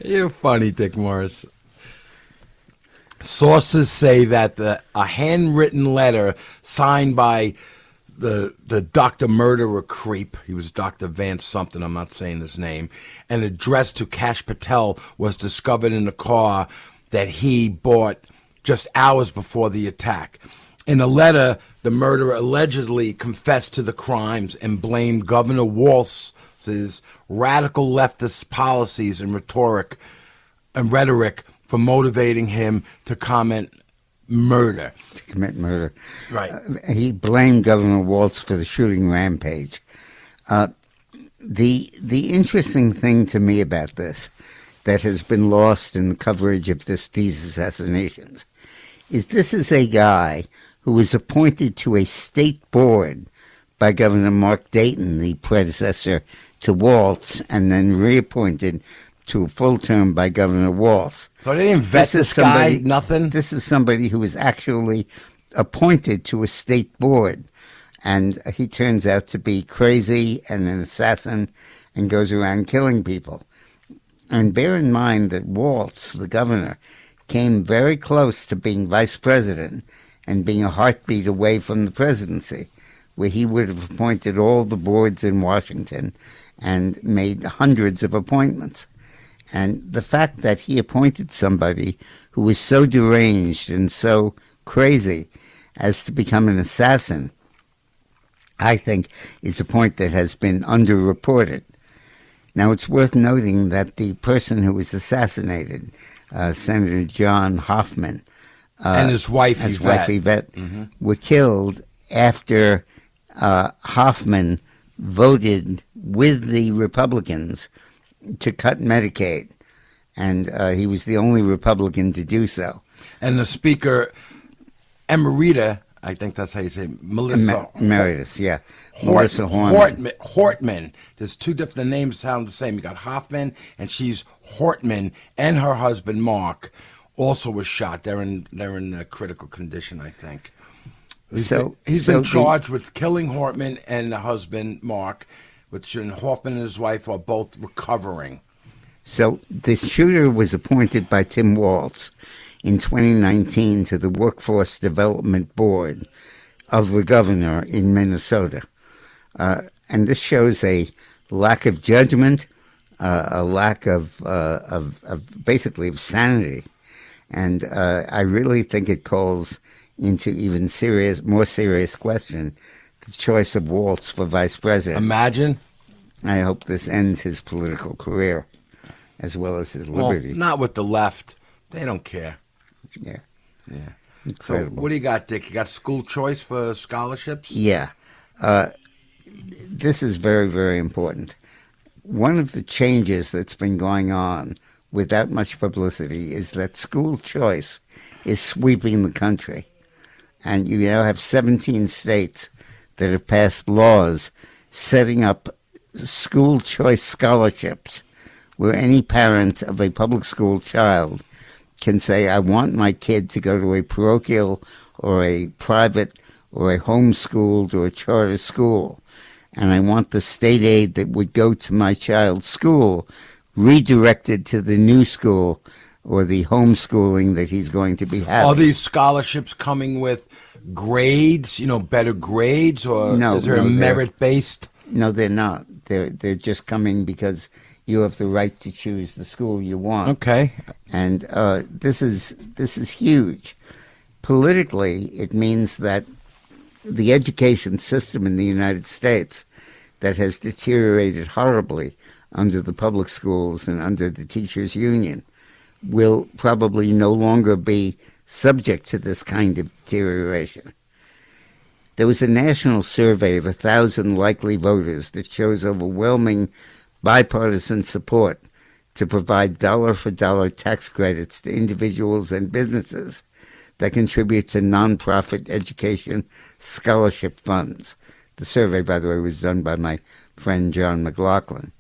S5: You're funny, Dick Morris. Sources say that a handwritten letter signed by the Dr. Murderer Creep, he was Dr. Vance something, I'm not saying his name, and addressed to Kash Patel was discovered in a car that he bought just hours before the attack. In a letter, the murderer allegedly confessed to the crimes and blamed Governor Walz's radical leftist policies and rhetoric for motivating him to commit murder.
S4: Right. He blamed Governor Walz for the shooting rampage. The interesting thing to me about this that has been lost in the coverage of these assassinations is this is a guy who was appointed to a state board by Governor Mark Dayton, the predecessor to Waltz, and then reappointed to a full term by Governor Waltz.
S5: So they didn't vet this guy, nothing?
S4: This is somebody who was actually appointed to a state board, and he turns out to be crazy and an assassin and goes around killing people. And bear in mind that Waltz, the governor, came very close to being vice president and being a heartbeat away from the presidency, where he would have appointed all the boards in Washington and made hundreds of appointments. And the fact that he appointed somebody who was so deranged and so crazy as to become an assassin, I think, is a point that has been underreported. Now, it's worth noting that the person who was assassinated, Senator John Hoffman,
S5: and his wife
S4: Yvette, were killed after Hoffman voted with the Republicans to cut Medicaid, and he was the only Republican to do so.
S5: And the Speaker, Emerita, I think that's how you say it, Melissa.
S4: Emeritus, yeah.
S5: Melissa Hortman. There's two different names sound the same. You got Hoffman, and she's Hortman, and her husband Mark also was shot. They're in a critical condition, I think. He's been charged with killing Hortman and the husband Mark, which Hoffman and his wife are both recovering.
S4: So the shooter was appointed by Tim Waltz in 2019 to the Workforce Development Board of the governor in Minnesota. And this shows a lack of judgment, a lack of basically of sanity. And I really think it calls into even more serious question the choice of Waltz for vice president.
S5: Imagine.
S4: I hope this ends his political career as well as his liberty.
S5: Well, not with the left. They don't care.
S4: Yeah.
S5: Incredible. So what do you got, Dick? You got school choice for scholarships?
S4: Yeah. This is very, very important. One of the changes that's been going on without much publicity is that school choice is sweeping the country. And you now have 17 states that have passed laws setting up school choice scholarships where any parent of a public school child can say, I want my kid to go to a parochial or a private or a homeschooled or a charter school, and I want the state aid that would go to my child's school redirected to the new school or the homeschooling that he's going to be having.
S5: Are these scholarships coming with grades, better grades, or is there a merit-based?
S4: No, they're not. They're just coming because you have the right to choose the school you want.
S5: Okay.
S4: And this is huge. Politically, it means that the education system in the United States that has deteriorated horribly under the public schools and under the teachers' union will probably no longer be subject to this kind of deterioration. There was a national survey of 1,000 likely voters that shows overwhelming bipartisan support to provide dollar-for-dollar tax credits to individuals and businesses that contribute to nonprofit education scholarship funds. The survey, by the way, was done by my friend John McLaughlin.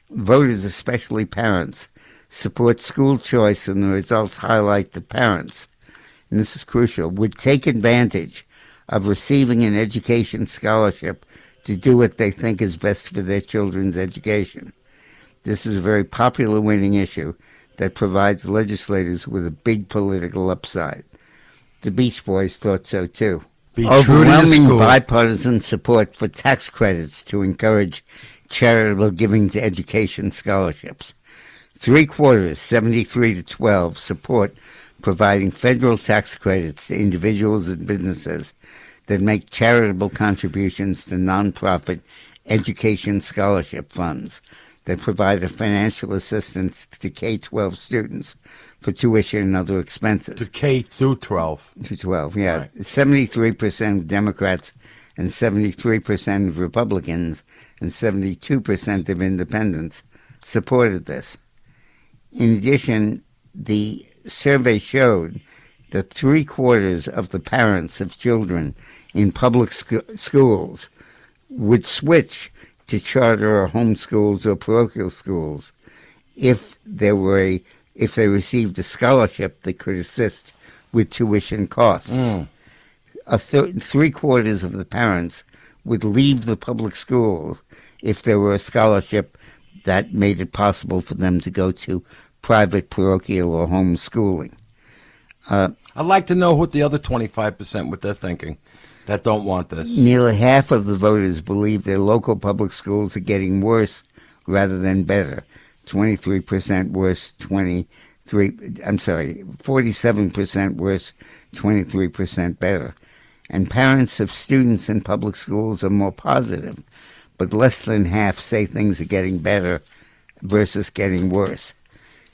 S4: Voters, especially parents, support school choice, and the results highlight the parents, and this is crucial, would take advantage of receiving an education scholarship to do what they think is best for their children's education. This is a very popular winning issue that provides legislators with a big political upside. The Beach Boys thought so too. Overwhelming bipartisan support for tax credits to encourage charitable giving to education scholarships. 3/4, 73-12, support providing federal tax credits to individuals and businesses that make charitable contributions to nonprofit education scholarship funds that provide financial assistance to K-12 students for tuition and other expenses.
S5: To K through 12.
S4: To 12, yeah.
S5: Right.
S4: 73% of Democrats and 73% of Republicans and 72% of independents supported this. In addition, the survey showed that 3/4 of the parents of children in public schools would switch to charter or home schools or parochial schools if they received a scholarship that could assist with tuition costs. 3/4 of the parents would leave the public schools if there were a scholarship that made it possible for them to go to private, parochial, or home schooling.
S5: I'd like to know what the other 25%, what they're thinking, that don't want this.
S4: Nearly half of the voters believe their local public schools are getting worse rather than better. 23% worse, 47% worse, 23% better. And parents of students in public schools are more positive, but less than half say things are getting better versus getting worse.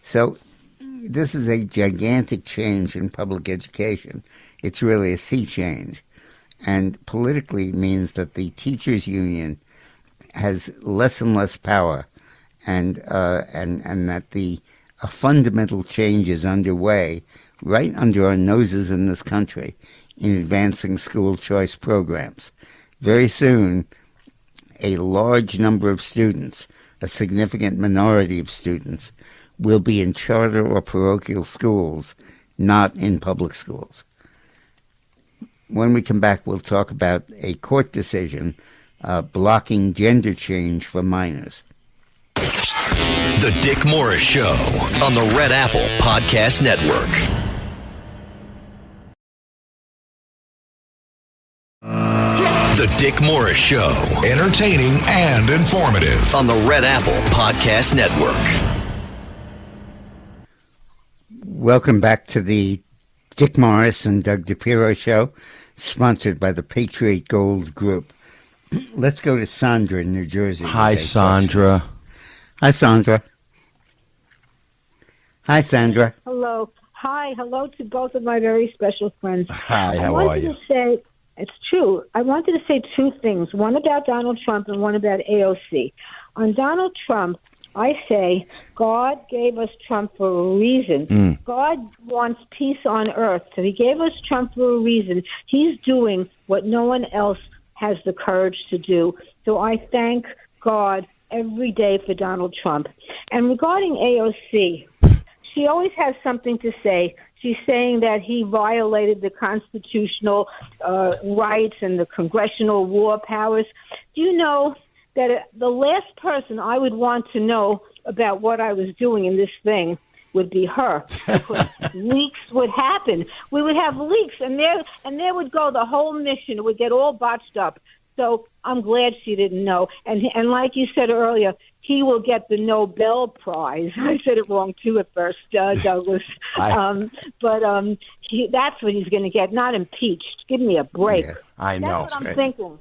S4: So this is a gigantic change in public education. It's really a sea change. And politically means that the teachers' union has less and less power, and that a fundamental change is underway right under our noses in this country in advancing school choice programs. Very soon, a large number of students, a significant minority of students, will be in charter or parochial schools, not in public schools. When we come back, we'll talk about a court decision blocking gender change for minors.
S3: The Dick Morris Show on the Red Apple Podcast Network. The Dick Morris Show. Entertaining and informative on the Red Apple Podcast Network.
S4: Welcome back to the Dick Morris and Doug DePiro Show, sponsored by the Patriot Gold Group. Let's go to Sandra in New Jersey.
S5: Hi, Sandra.
S4: Hi, Sandra. Hi, Sandra.
S6: Hello. Hi. Hello to both of my very special friends.
S5: Hi, how are you?
S6: It's true. I wanted to say two things, one about Donald Trump and one about AOC. On Donald Trump, I say God gave us Trump for a reason. God wants peace on earth, so he gave us Trump for a reason. He's doing what no one else has the courage to do. So I thank God every day for Donald Trump. And regarding AOC, she always has something to say. She's saying that he violated the constitutional rights and the congressional war powers. Do you know that the last person I would want to know about what I was doing in this thing would be her, because leaks would happen. We would have leaks, and there would go the whole mission. It would get all botched up. So I'm glad she didn't know. And like you said earlier, he will get the Nobel Prize. I said it wrong, too, at first, Douglas. That's what he's going to get, not impeached. Give me a break.
S4: Yeah,
S5: I know.
S6: That's what I'm thinking.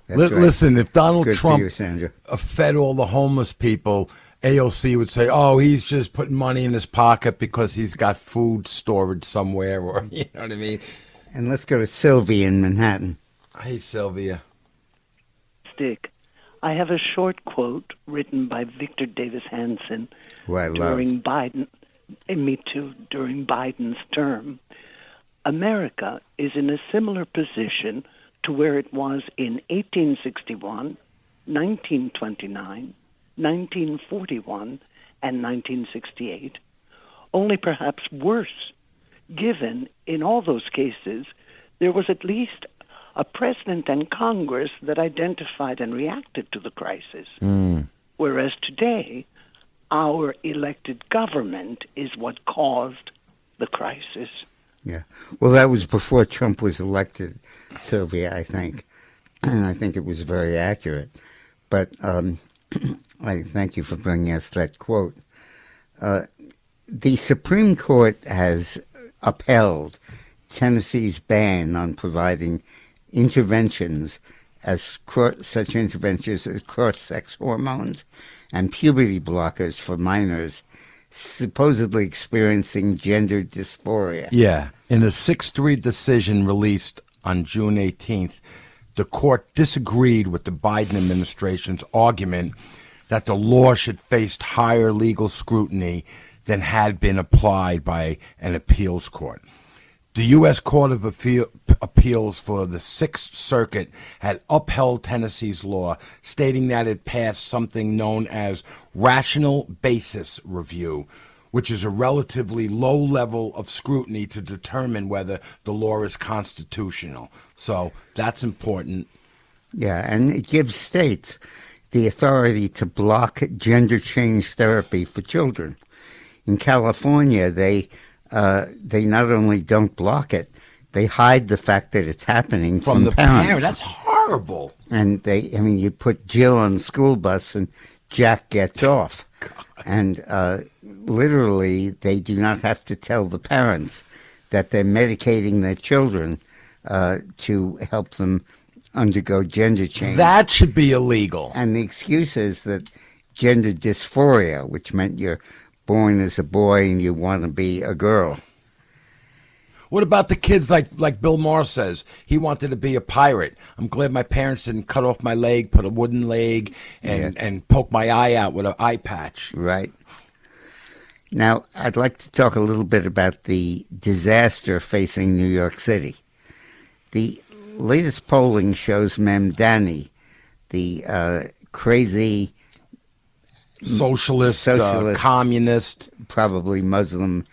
S5: Listen, if Donald
S4: Good
S5: Trump
S4: for you, Sandra.
S5: fed all the homeless people, AOC would say, oh, he's just putting money in his pocket because he's got food storage somewhere, or you know what I mean?
S4: And let's go to Sylvia in Manhattan.
S5: Hey, Sylvia.
S7: Dick, I have a short quote written by Victor Davis Hanson
S4: Who I love.
S7: during Biden's term. America is in a similar position to where it was in 1861, 1929, 1941, and 1968, only perhaps worse, given in all those cases there was at least a president and Congress that identified and reacted to the crisis. Whereas today, our elected government is what caused the crisis.
S4: Yeah. Well, that was before Trump was elected, Sylvia, I think. And I think it was very accurate. But I thank you for bringing us that quote. The Supreme Court has upheld Tennessee's ban on providing interventions such interventions as cross-sex hormones and puberty blockers for minors supposedly experiencing gender dysphoria.
S5: Yeah. In a 6-3 decision released on June 18th, the court disagreed with the Biden administration's argument that the law should face higher legal scrutiny than had been applied by an appeals court. The U.S. Court of Appeals for the Sixth Circuit had upheld Tennessee's law, stating that it passed something known as rational basis review, which is a relatively low level of scrutiny to determine whether the law is constitutional. So that's important.
S4: Yeah, and it gives states the authority to block gender change therapy for children. In California, they not only don't block it, they hide the fact that it's happening from
S5: the
S4: parents.
S5: That's horrible.
S4: And you put Jill on the school bus and Jack gets off.
S5: God.
S4: And literally, they do not have to tell the parents that they're medicating their children to help them undergo gender change.
S5: That should be illegal.
S4: And the excuse is that gender dysphoria, which meant you're born as a boy and you want to be a girl.
S5: What about the kids like Bill Maher says? He wanted to be a pirate. I'm glad my parents didn't cut off my leg, put a wooden leg, and poke my eye out with an eye patch.
S4: Right. Now, I'd like to talk a little bit about the disaster facing New York City. The latest polling shows Mamdani, the crazy
S5: socialist, communist,
S4: probably Muslim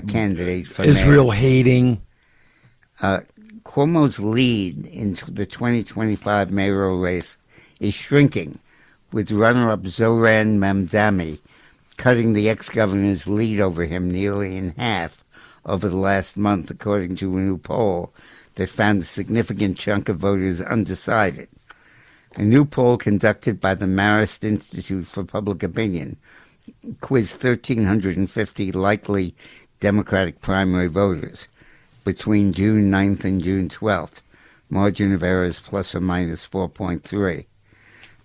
S4: candidate for
S5: Israel hating.
S4: Cuomo's lead into the 2025 mayoral race is shrinking, with runner-up Zohran Mamdani cutting the ex-governor's lead over him nearly in half over the last month, according to a new poll that found a significant chunk of voters undecided. A new poll conducted by the Marist Institute for Public Opinion quizzed 1,350 likely Democratic primary voters between June 9th and June 12th. Margin of error is plus or minus 4.3.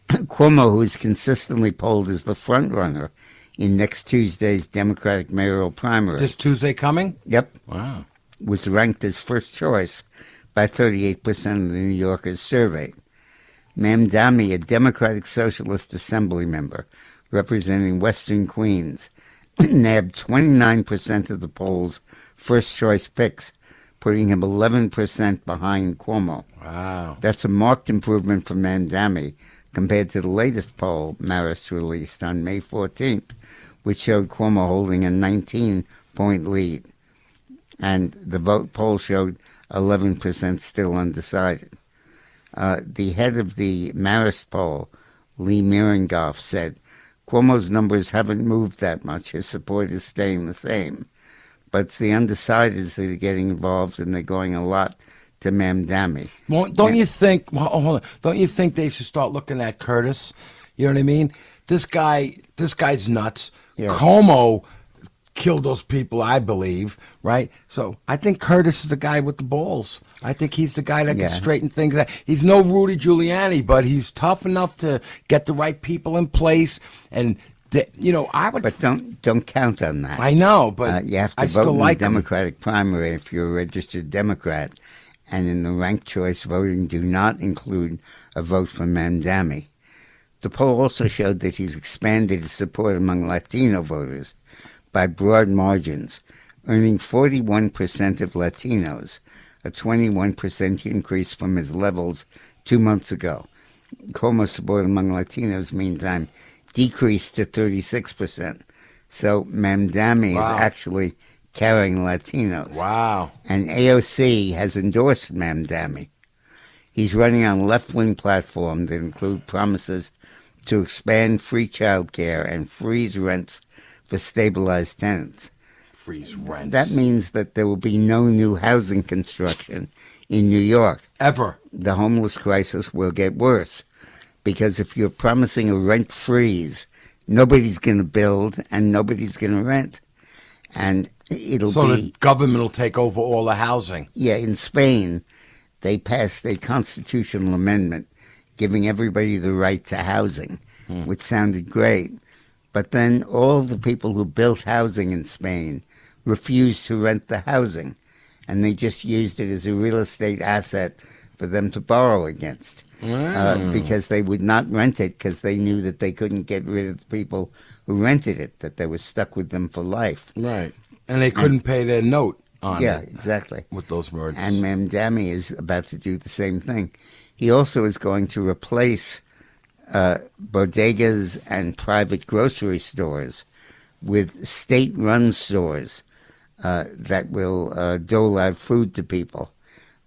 S4: Cuomo, who is consistently polled as the frontrunner in next Tuesday's Democratic mayoral primary.
S5: This Tuesday coming?
S4: Yep.
S5: Wow.
S4: Was ranked as first choice by 38% of the New Yorkers surveyed. Mamdani, a Democratic Socialist Assembly member representing Western Queens, nabbed 29% of the poll's first-choice picks, putting him 11% behind Cuomo.
S5: Wow.
S4: That's a marked improvement for Mamdani compared to the latest poll Marist released on May 14th, which showed Cuomo holding a 19-point lead. And the poll showed 11% still undecided. The head of the Marist poll, Lee Miringoff, said, Cuomo's numbers haven't moved that much. His support is staying the same. But it's the undecideds that are getting involved, and they're going a lot to Mamdani.
S5: Well, don't you think they should start looking at Curtis? You know what I mean? This guy's nuts. Yeah. Cuomo killed those people, I believe, right? So I think Curtis is the guy with the balls. I think he's the guy that can straighten things out. He's no Rudy Giuliani, but he's tough enough to get the right people in place. And I would.
S4: But don't count on that.
S5: I know, but
S4: you have to
S5: I
S4: vote in
S5: like
S4: the Democratic primary if you're a registered Democrat. And in the ranked choice voting, do not include a vote for Mamdani. The poll also showed that he's expanded his support among Latino voters by broad margins, earning 41% of Latinos, a 21% increase from his levels 2 months ago. Cuomo's support among Latinos, meantime, decreased to 36%. So Mamdani is actually carrying Latinos.
S5: Wow.
S4: And AOC has endorsed Mamdani. He's running on a left-wing platform that include promises to expand free child care and freeze rents for stabilized tenants.
S5: Freeze rents.
S4: That means that there will be no new housing construction in New York.
S5: Ever.
S4: The homeless crisis will get worse, because if you're promising a rent freeze, nobody's going to build and nobody's going to rent. And
S5: so the government will take over all the housing.
S4: Yeah, in Spain, they passed a constitutional amendment giving everybody the right to housing, which sounded great. But then all the people who built housing in Spain refused to rent the housing, and they just used it as a real estate asset for them to borrow against. Because they would not rent it because they knew that they couldn't get rid of the people who rented it, that they were stuck with them for life.
S5: Right. And they couldn't pay their note on it.
S4: Yeah, exactly.
S5: With those words.
S4: And Mamdani is about to do the same thing. He also is going to replace bodegas and private grocery stores with state-run stores that will dole out food to people.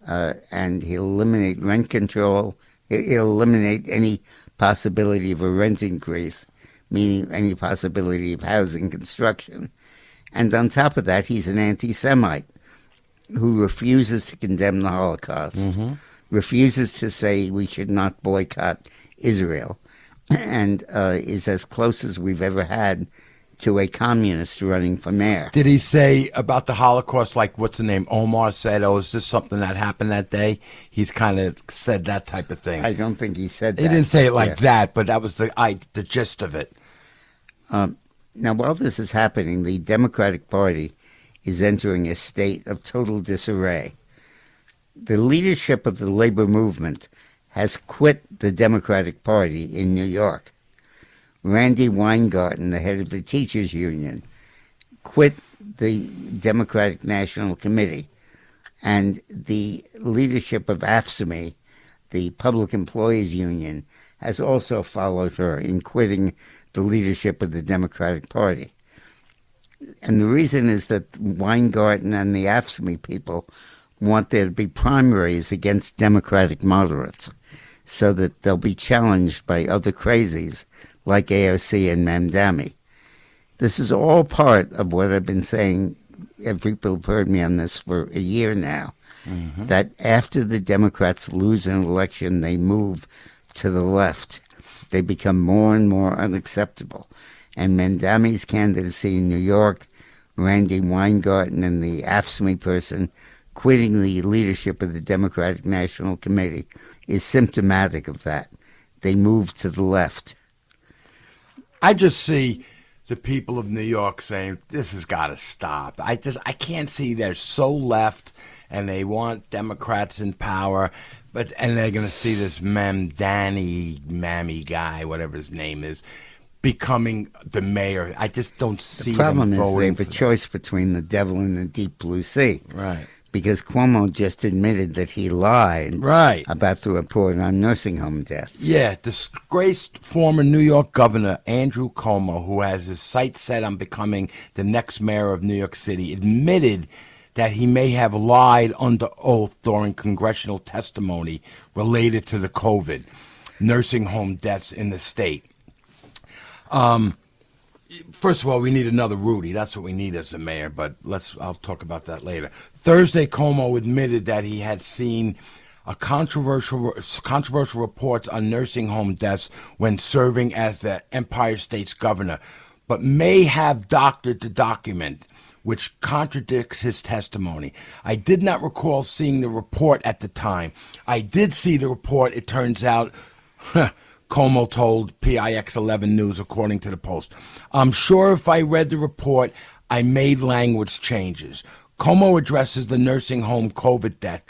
S4: And he'll eliminate rent control. He'll eliminate any possibility of a rent increase, meaning any possibility of housing construction. And on top of that, he's an anti-Semite who refuses to condemn the Holocaust, refuses to say we should not boycott Israel, and is as close as we've ever had to a communist running for mayor.
S5: Did he say about the Holocaust, like, what's the name, Omar said, oh, is this something that happened that day? He's kind of said that type of thing.
S4: I don't think he said that.
S5: He didn't say it like that, but that was the gist of it.
S4: Now, while this is happening, the Democratic Party is entering a state of total disarray. The leadership of the labor movement has quit the Democratic Party in New York. Randy Weingarten, the head of the teachers union, quit the Democratic National Committee, and the leadership of AFSCME, the Public Employees Union, has also followed her in quitting the leadership of the Democratic Party. And the reason is that Weingarten and the AFSCME people want there to be primaries against Democratic moderates so that they'll be challenged by other crazies like AOC and Mamdani. This is all part of what I've been saying, and people have heard me on this for a year now, that after the Democrats lose an election, they move to the left. They become more and more unacceptable. And Mamdani's candidacy in New York, Randy Weingarten and the AFSCME person quitting the leadership of the Democratic National Committee is symptomatic of that. They move to the left.
S5: I just see the people of New York saying, this has got to stop. I can't see they're so left and they want Democrats in power, and they're going to see this Mammy guy, whatever his name is, becoming the mayor. I just don't see them voting.
S4: The problem is they have a choice between the devil and the deep blue sea.
S5: Right.
S4: Because Cuomo just admitted that he lied about the report on nursing home deaths.
S5: Yeah, disgraced former New York Governor Andrew Cuomo, who has his sights set on becoming the next mayor of New York City, admitted that he may have lied under oath during congressional testimony related to the COVID nursing home deaths in the state. First of all, we need another Rudy. That's what we need as a mayor, but I'll talk about that later. Thursday, Cuomo admitted that he had seen a controversial reports on nursing home deaths when serving as the Empire State's governor, but may have doctored the document, which contradicts his testimony. I did not recall seeing the report at the time. I did see the report, it turns out. Cuomo told PIX 11 News, according to the Post. I'm sure if I read the report, I made language changes. Cuomo addresses the nursing home COVID death.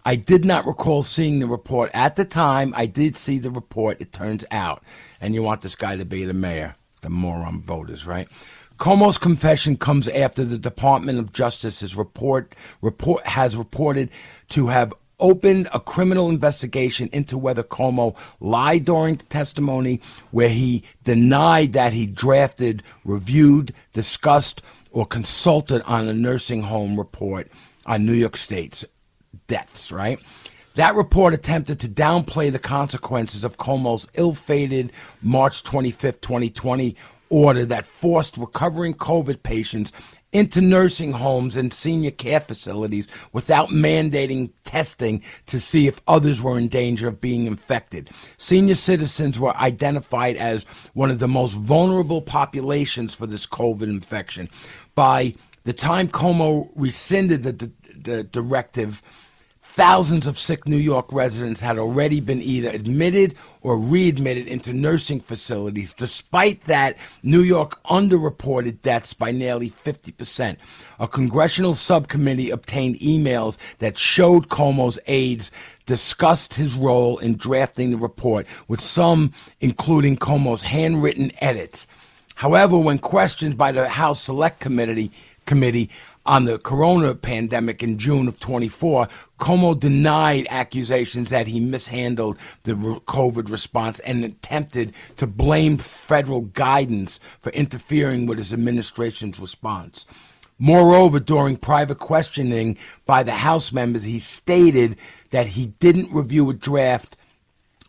S5: I did not recall seeing the report. At the time, I did see the report, it turns out. And you want this guy to be the mayor, the moron voters, right? Cuomo's confession comes after the Department of Justice has reported to have opened a criminal investigation into whether Cuomo lied during the testimony, where he denied that he drafted, reviewed, discussed, or consulted on a nursing home report on New York State's deaths, right? That report attempted to downplay the consequences of Cuomo's ill-fated March 25th, 2020 order that forced recovering COVID patients into nursing homes and senior care facilities without mandating testing to see if others were in danger of being infected. Senior citizens were identified as one of the most vulnerable populations for this COVID infection. By the time Cuomo rescinded the directive, thousands of sick New York residents had already been either admitted or readmitted into nursing facilities. Despite that, New York underreported deaths by nearly 50%. A congressional subcommittee obtained emails that showed Cuomo's aides discussed his role in drafting the report, with some including Cuomo's handwritten edits. However, when questioned by the House Select Committee on the corona pandemic in June of 24, Cuomo denied accusations that he mishandled the COVID response and attempted to blame federal guidance for interfering with his administration's response. Moreover, during private questioning by the House members, he stated that he didn't review a draft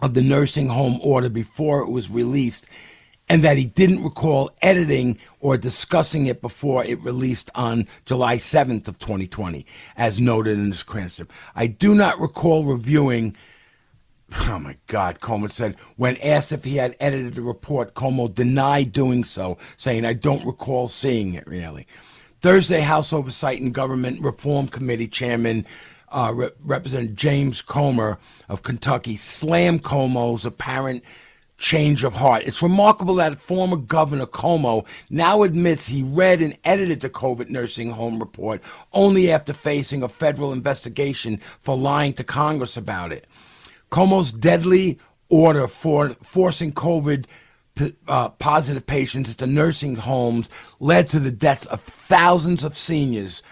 S5: of the nursing home order before it was released, and that he didn't recall editing or discussing it before it released on July 7th of 2020, as noted in his transcript. I do not recall reviewing, oh my God, Cuomo said. When asked if he had edited the report, Cuomo denied doing so, saying, I don't recall seeing it, really. Thursday, House Oversight and Government Reform Committee Chairman Representative James Comer of Kentucky slammed Cuomo's apparent change of heart. It's remarkable that former Governor Cuomo now admits he read and edited the COVID nursing home report only after facing a federal investigation for lying to Congress about it. Cuomo's deadly order for forcing COVID positive patients into nursing homes led to the deaths of thousands of seniors,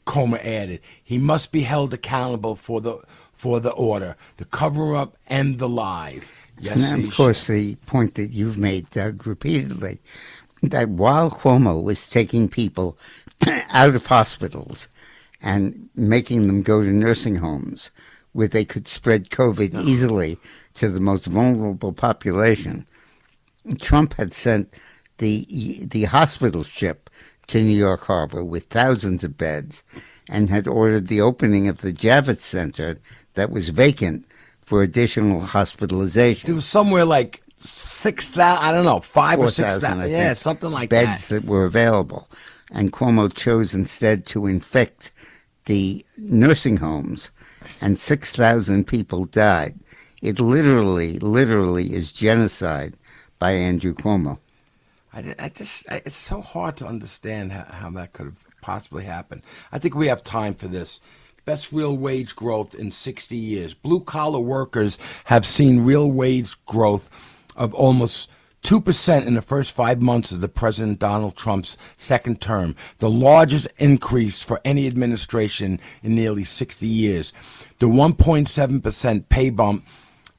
S5: Comer added. He must be held accountable for the order, the cover-up, and the lies. Yes,
S4: and of course, the point that you've made, Doug, repeatedly, that while Cuomo was taking people out of hospitals and making them go to nursing homes where they could spread COVID easily to the most vulnerable population, Trump had sent the hospital ship to New York Harbor with thousands of beds and had ordered the opening of the Javits Center that was vacant for additional hospitalization.
S5: It was somewhere like 6,000, I don't know, 5,000 or 6,000. Yeah, something like that.
S4: Beds that were available. And Cuomo chose instead to infect the nursing homes, and 6,000 people died. It literally is genocide by Andrew Cuomo.
S5: It's so hard to understand how that could have possibly happened. I think we have time for this. Best real wage growth in 60 years. Blue-collar workers have seen real wage growth of almost 2% in the first 5 months of the President Donald Trump's second term, the largest increase for any administration in nearly 60 years. The 1.7% pay bump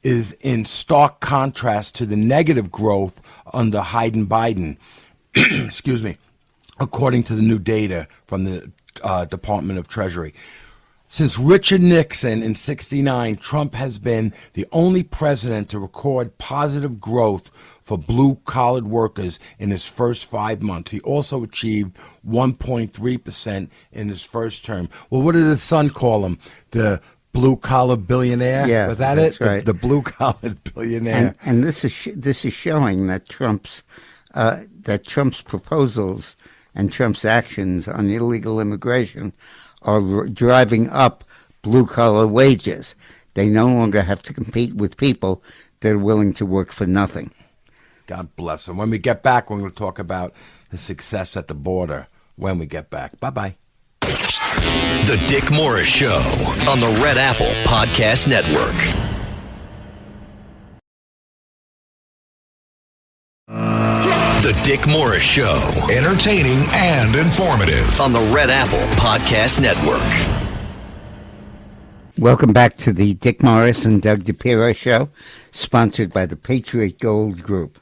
S5: is in stark contrast to the negative growth under Biden, excuse me, according to the new data from the Department of Treasury. Since Richard Nixon in '69, Trump has been the only president to record positive growth for blue-collar workers in his first 5 months. He also achieved 1.3% in his first term. Well, what did his son call him? The blue-collar billionaire?
S4: Yeah,
S5: was that
S4: that's
S5: it?
S4: Right.
S5: The blue-collar billionaire.
S4: And this is showing that Trump's proposals and Trump's actions on illegal immigration are driving up blue-collar wages. They no longer have to compete with people that are willing to work for nothing.
S5: God bless him. When we get back, we're going to talk about his success at the border when we get back. Bye-bye.
S3: The Dick Morris Show on the Red Apple Podcast Network. The Dick Morris Show. Entertaining and informative on the Red Apple Podcast Network.
S4: Welcome back to the Dick Morris and Doug DePiro Show, sponsored by the Patriot Gold Group.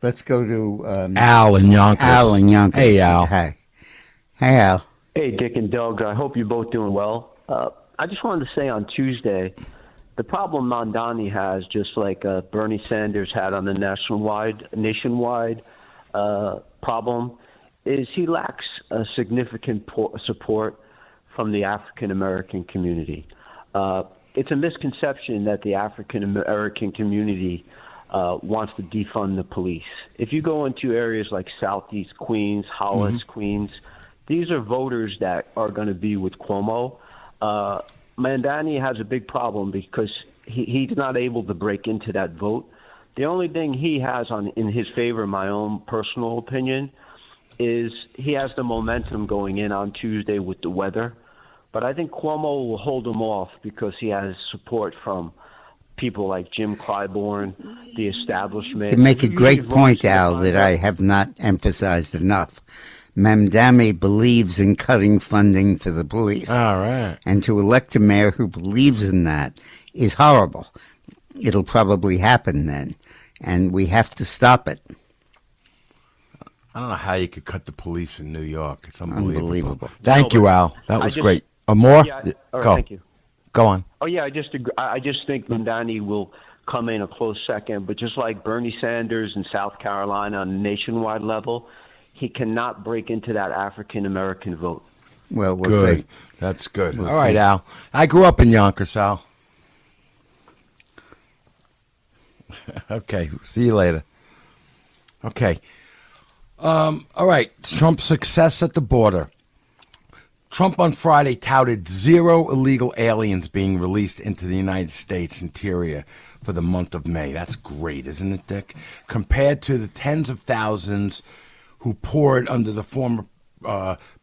S4: Let's go to
S5: Al in Yonkers.
S4: Al in Yonkers.
S5: Hey, Al.
S4: Hi. Hey, Al.
S8: Hey, Dick and Doug. I hope you're both doing well. I just wanted to say on Tuesday, the problem Mamdani has, just like Bernie Sanders had on the nationwide problem, is he lacks a significant support from the African American community. It's a misconception that the African American community wants to defund the police. If you go into areas like Southeast Queens, Hollis, Queens, these are voters that are going to be with Cuomo. Mandani has a big problem because he's not able to break into that vote. The only thing he has in his favor, my own personal opinion, is he has the momentum going in on Tuesday with the weather. But I think Cuomo will hold him off because he has support from people like Jim Clyburn, the establishment.
S4: You make a great point, Al, that I have not emphasized enough. Mamdani believes in cutting funding for the police.
S5: All right.
S4: And to elect a mayor who believes in that is horrible. It'll probably happen then, and we have to stop it.
S5: I don't know how you could cut the police in New York. It's unbelievable.
S9: Thank you, Al. That was great. More?
S8: Yeah, all right,
S9: Go.
S8: thank you.
S9: Go on.
S8: Oh, yeah, I just think Mamdani will come in a close second. But just like Bernie Sanders in South Carolina on a nationwide level, he cannot break into that African-American vote.
S4: Well, we'll
S5: Good.
S4: see.
S5: That's good.
S9: All right, Al. I grew up in Yonkers, Al. Okay. See you later. Okay. All right. Trump's success at the border. Trump on Friday touted 0 illegal aliens being released into the United States interior for the month of May. That's great, isn't it, Dick? Compared to the tens of thousands who poured under the former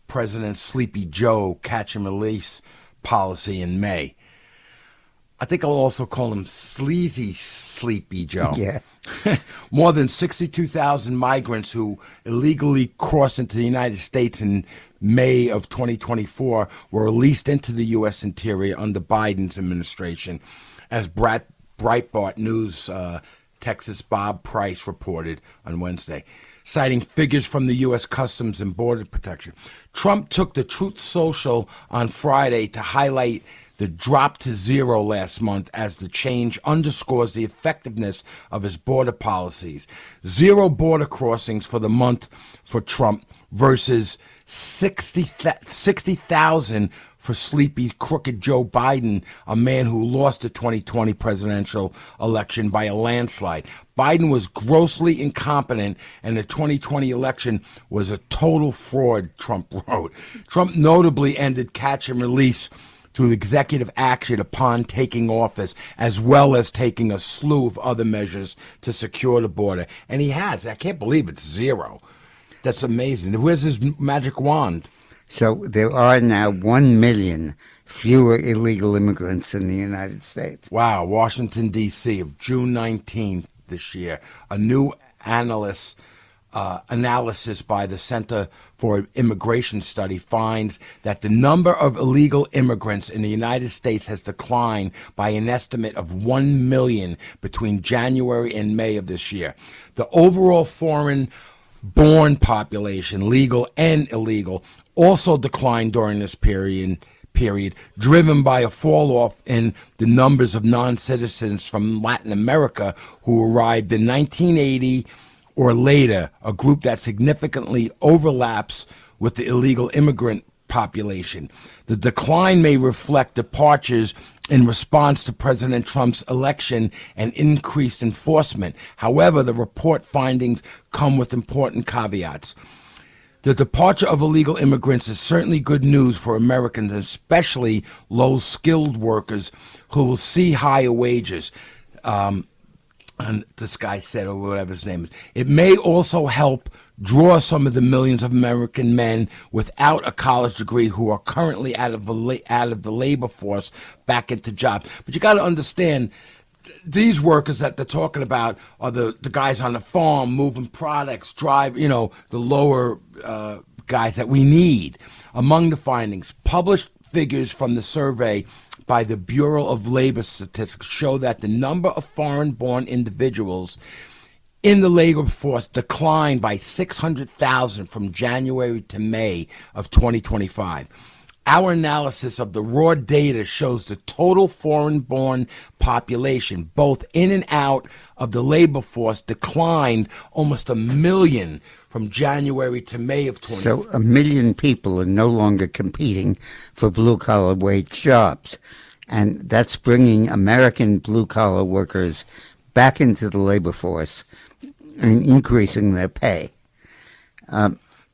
S9: President Sleepy Joe catch and release policy in May. I think I'll also call him Sleazy Sleepy Joe.
S4: Yeah.
S5: More than 62,000 migrants who illegally crossed into the United States in May of 2024 were released into the U.S. interior under Biden's administration, as Breitbart News Texas Bob Price reported on Wednesday, citing figures from the U.S. Customs and Border Protection. Trump took the Truth Social on Friday to highlight the drop to 0 last month as the change underscores the effectiveness of his border policies. 0 border crossings for the month for Trump versus 60,000 for sleepy, crooked Joe Biden, a man who lost the 2020 presidential election by a landslide. Biden was grossly incompetent, and the 2020 election was a total fraud, Trump wrote. Trump notably ended catch and release through executive action upon taking office, as well as taking a slew of other measures to secure the border. And he has. I can't believe it's 0. That's amazing. Where's his magic wand?
S4: So there are now 1 million fewer illegal immigrants in the United States.
S5: Wow. Washington, D.C. of June 19th this year. A new analysis by the Center for Immigration Study finds that the number of illegal immigrants in the United States has declined by an estimate of 1 million between January and May of this year. The overall foreign-born population, legal and illegal, also declined during this period, driven by a fall-off in the numbers of non-citizens from Latin America who arrived in 1980 or later, a group that significantly overlaps with the illegal immigrant population. The decline may reflect departures in response to President Trump's election and increased enforcement. However, the report findings come with important caveats. The departure of illegal immigrants is certainly good news for Americans, especially low-skilled workers who will see higher wages. And this guy said, or whatever his name is. It may also help draw some of the millions of American men without a college degree who are currently out of the labor force back into jobs. But you got to understand, these workers that they're talking about are the guys on the farm moving products, the lower guys that we need. Among the findings, published figures from the survey by the Bureau of Labor Statistics show that the number of foreign-born individuals in the labor force declined by 600,000 from January to May of 2025. Our analysis of the raw data shows the total foreign-born population, both in and out of the labor force, declined almost 1 million from January to May of 2025.
S4: So 1 million people are no longer competing for blue-collar wage jobs. And that's bringing American blue-collar workers back into the labor force and increasing their pay.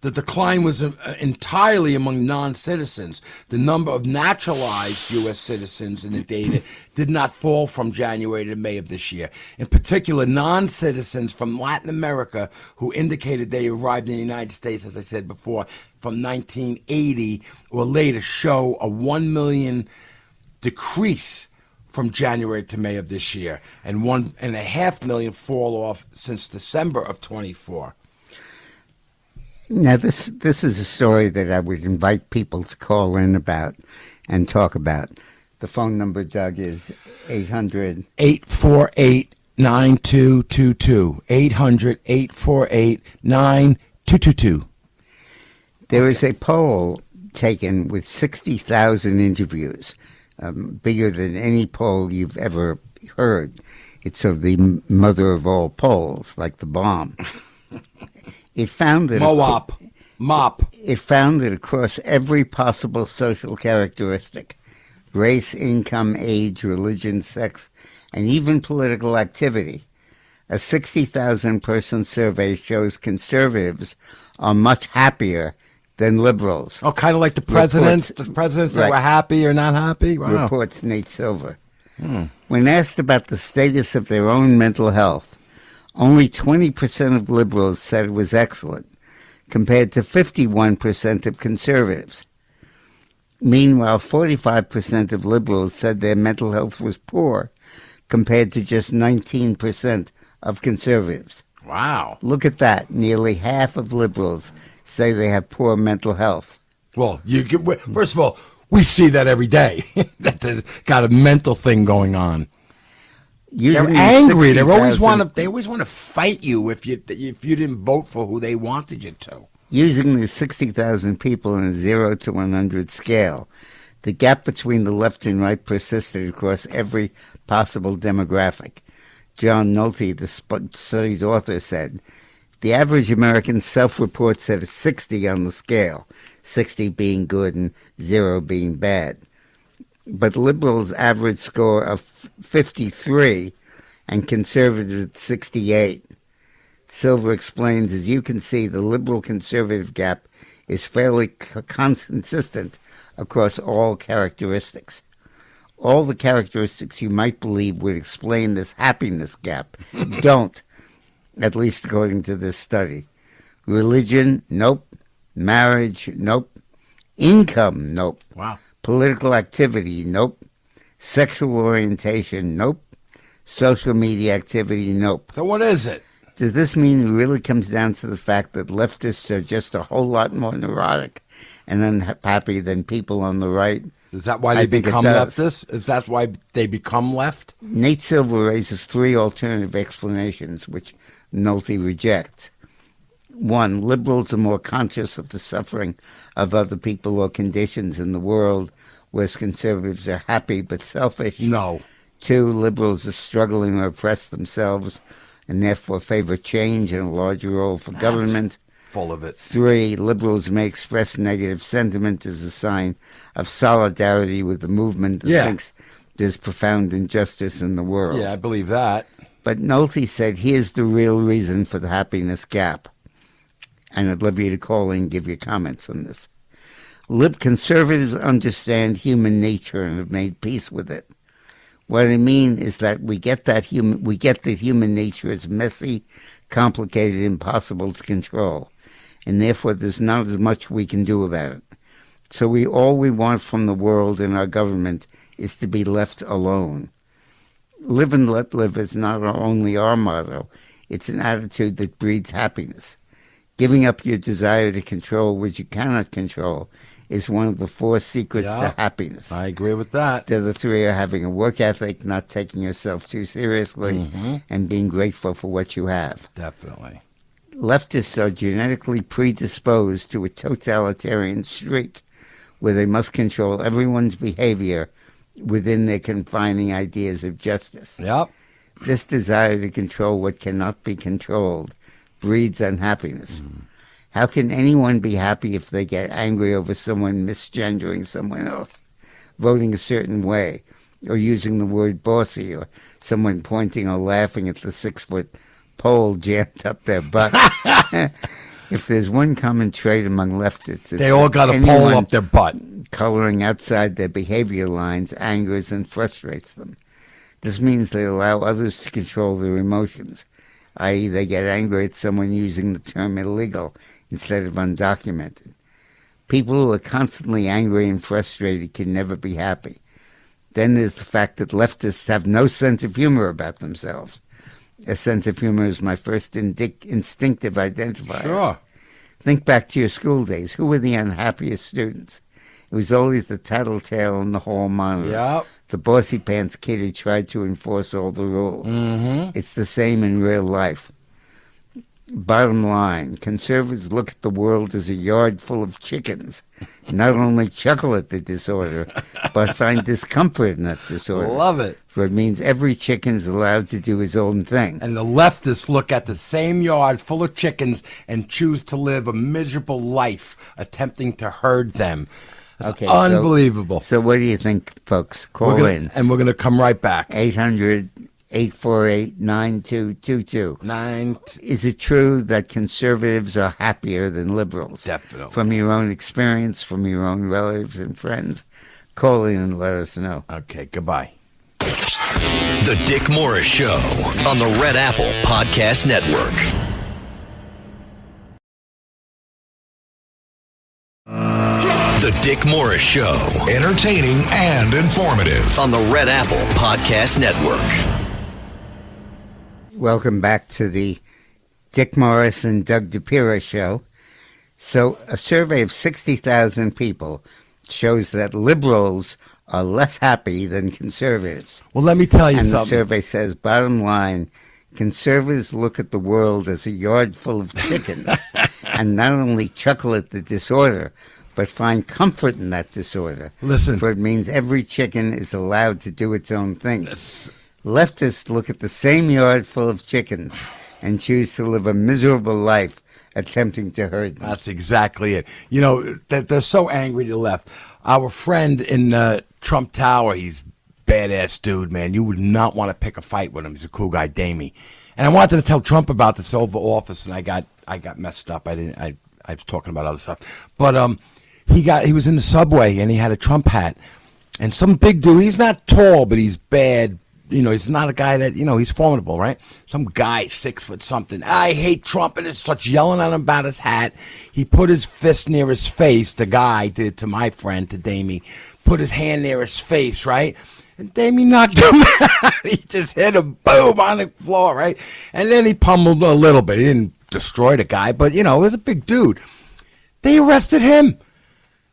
S9: The decline was entirely among non-citizens. The number of naturalized U.S. citizens in the data did not fall from January to May of this year. In particular, non-citizens from Latin America who indicated they arrived in the United States, as I said before, from 1980 or later show a 1 million decrease from January to May of this year, and 1.5 million fall off since December of 24.
S4: Now, this is a story that I would invite people to call in about and talk about. The phone number, Doug, is 800
S9: 848 9222. 800 848 9222.
S4: There is a poll taken with 60,000 interviews, bigger than any poll you've ever heard. It's sort of the mother of all polls, like the bomb. It found that It found that across every possible social characteristic, race, income, age, religion, sex, and even political activity, a 60,000-person survey shows conservatives are much happier than liberals.
S9: Oh, kind of like the presidents that were happy or not happy? Wow.
S4: Reports Nate Silver. When asked about the status of their own mental health, only 20% of liberals said it was excellent, compared to 51% of conservatives. Meanwhile, 45% of liberals said their mental health was poor, compared to just 19% of conservatives.
S9: Wow.
S4: Look at that. Nearly half of liberals say they have poor mental health.
S9: Well, first of all, we see that every day, that they've got a mental thing going on. They're angry. They always want to fight you if you didn't vote for who they wanted you to.
S4: Using the 60,000 people on a 0 to 100 scale, the gap between the left and right persisted across every possible demographic. John Nolte, the study's author, said, the average American self-reports at a 60 on the scale, 60 being good and 0 being bad. But liberals' average score of 53 and conservatives at 68. Silver explains, as you can see, the liberal-conservative gap is fairly consistent across all characteristics. All the characteristics you might believe would explain this happiness gap don't, at least according to this study. Religion, nope. Marriage, nope. Income, nope.
S9: Wow.
S4: Political activity, nope. Sexual orientation, nope. Social media activity, nope.
S9: So what is it?
S4: Does this mean it really comes down to the fact that leftists are just a whole lot more neurotic and unhappy than people on the right?
S9: Is that why they become leftists? Is that why they become left?
S4: Nate Silver raises 3 alternative explanations, which Nolte rejects. 1, liberals are more conscious of the suffering of other people or conditions in the world, whereas conservatives are happy but selfish.
S9: No.
S4: 2, liberals are struggling or oppress themselves and therefore favor change and a larger role for government.
S9: Full of it.
S4: 3, liberals may express negative sentiment as a sign of solidarity with the movement that thinks there's profound injustice in the world.
S9: Yeah, I believe that.
S4: But Nolte said, here's the real reason for the happiness gap. And I'd love you to call in and give your comments on this. Conservatives understand human nature and have made peace with it. What I mean is that we get that human nature is messy, complicated, impossible to control, and therefore there's not as much we can do about it. So all we want from the world and our government is to be left alone. Live and let live is not only our motto, it's an attitude that breeds happiness. Giving up your desire to control what you cannot control is one of the 4 secrets to happiness.
S9: I agree with that.
S4: The other 3 are having a work ethic, not taking yourself too seriously, and being grateful for what you have.
S9: Definitely.
S4: Leftists are genetically predisposed to a totalitarian streak where they must control everyone's behavior within their confining ideas of justice.
S9: Yep.
S4: This desire to control what cannot be controlled breeds unhappiness. How can anyone be happy if they get angry over someone misgendering someone else, voting a certain way, or using the word bossy, or someone pointing or laughing at the 6-foot pole jammed up their butt? If there's one common trait among leftists,
S9: They all got a pole up their butt.
S4: Coloring outside their behavior lines angers and frustrates them. This means they allow others to control their emotions, i.e. they get angry at someone using the term illegal instead of undocumented. People who are constantly angry and frustrated can never be happy. Then there's the fact that leftists have no sense of humor about themselves. A sense of humor is my first instinctive identifier.
S9: Sure.
S4: Think back to your school days. Who were the unhappiest students? It was always the tattletale in the hall monitor.
S9: Yep.
S4: The bossy pants kid who tried to enforce all the rules.
S9: Mm-hmm.
S4: It's the same in real life. Bottom line, conservatives look at the world as a yard full of chickens. Not only chuckle at the disorder, but find discomfort in that disorder.
S9: Love it.
S4: For it means every chicken is allowed to do his own thing.
S9: And the leftists look at the same yard full of chickens and choose to live a miserable life, attempting to herd them. That's unbelievable.
S4: So what do you think, folks? Call in.
S9: And we're going to come right back.
S4: 800-848-9222. Is it true that conservatives are happier than liberals?
S9: Definitely.
S4: From your own experience, from your own relatives and friends? Call in and let us know.
S9: Okay, goodbye.
S3: The Dick Morris Show on the Red Apple Podcast Network. The Dick Morris Show. Entertaining and informative on the Red Apple Podcast Network.
S4: Welcome back to the Dick Morris and Doug DePiro Show. So, a survey of 60,000 people shows that liberals are less happy than conservatives.
S9: Well, let me tell you
S4: something. And the survey says, bottom line, conservatives look at the world as a yard full of chickens and not only chuckle at the disorder, but find comfort in that disorder.
S9: Listen.
S4: For it means every chicken is allowed to do its own thing. Leftists look at the same yard full of chickens and choose to live a miserable life attempting to herd them.
S9: That's exactly it. You know, they're so angry to the left. Our friend in Trump Tower, he's badass dude, man. You would not want to pick a fight with him. He's a cool guy, Damie. And I wanted to tell Trump about this Oval Office, and I got messed up. I was talking about other stuff. But he was in the subway, and he had a Trump hat. And some big dude, he's not tall, but he's bad. You know, he's not a guy that, he's formidable, right? Some guy, 6 foot something. I hate Trump, and it starts yelling at him about his hat. He put his fist near his face. The guy did to my friend, to Damie, put his hand near his face, right? And Damie knocked him out. He just hit him, boom, on the floor, right? And then he pummeled a little bit. He didn't destroy the guy, but, it was a big dude. They arrested him.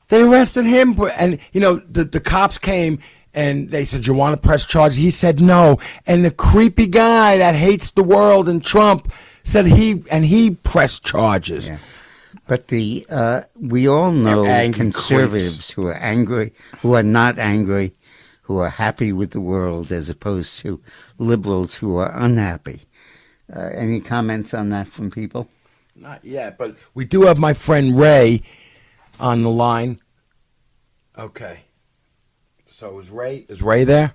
S9: And, the cops came. And they said, you want to press charges? He said no. And the creepy guy that hates the world and Trump said he pressed charges.
S4: Yeah. But we all know conservatives
S9: creeps
S4: who are angry, who are not angry, who are happy with the world, as opposed to liberals who are unhappy. Any comments on that from people?
S9: Not yet, but we do have my friend Ray on the line. Okay. So is Ray there?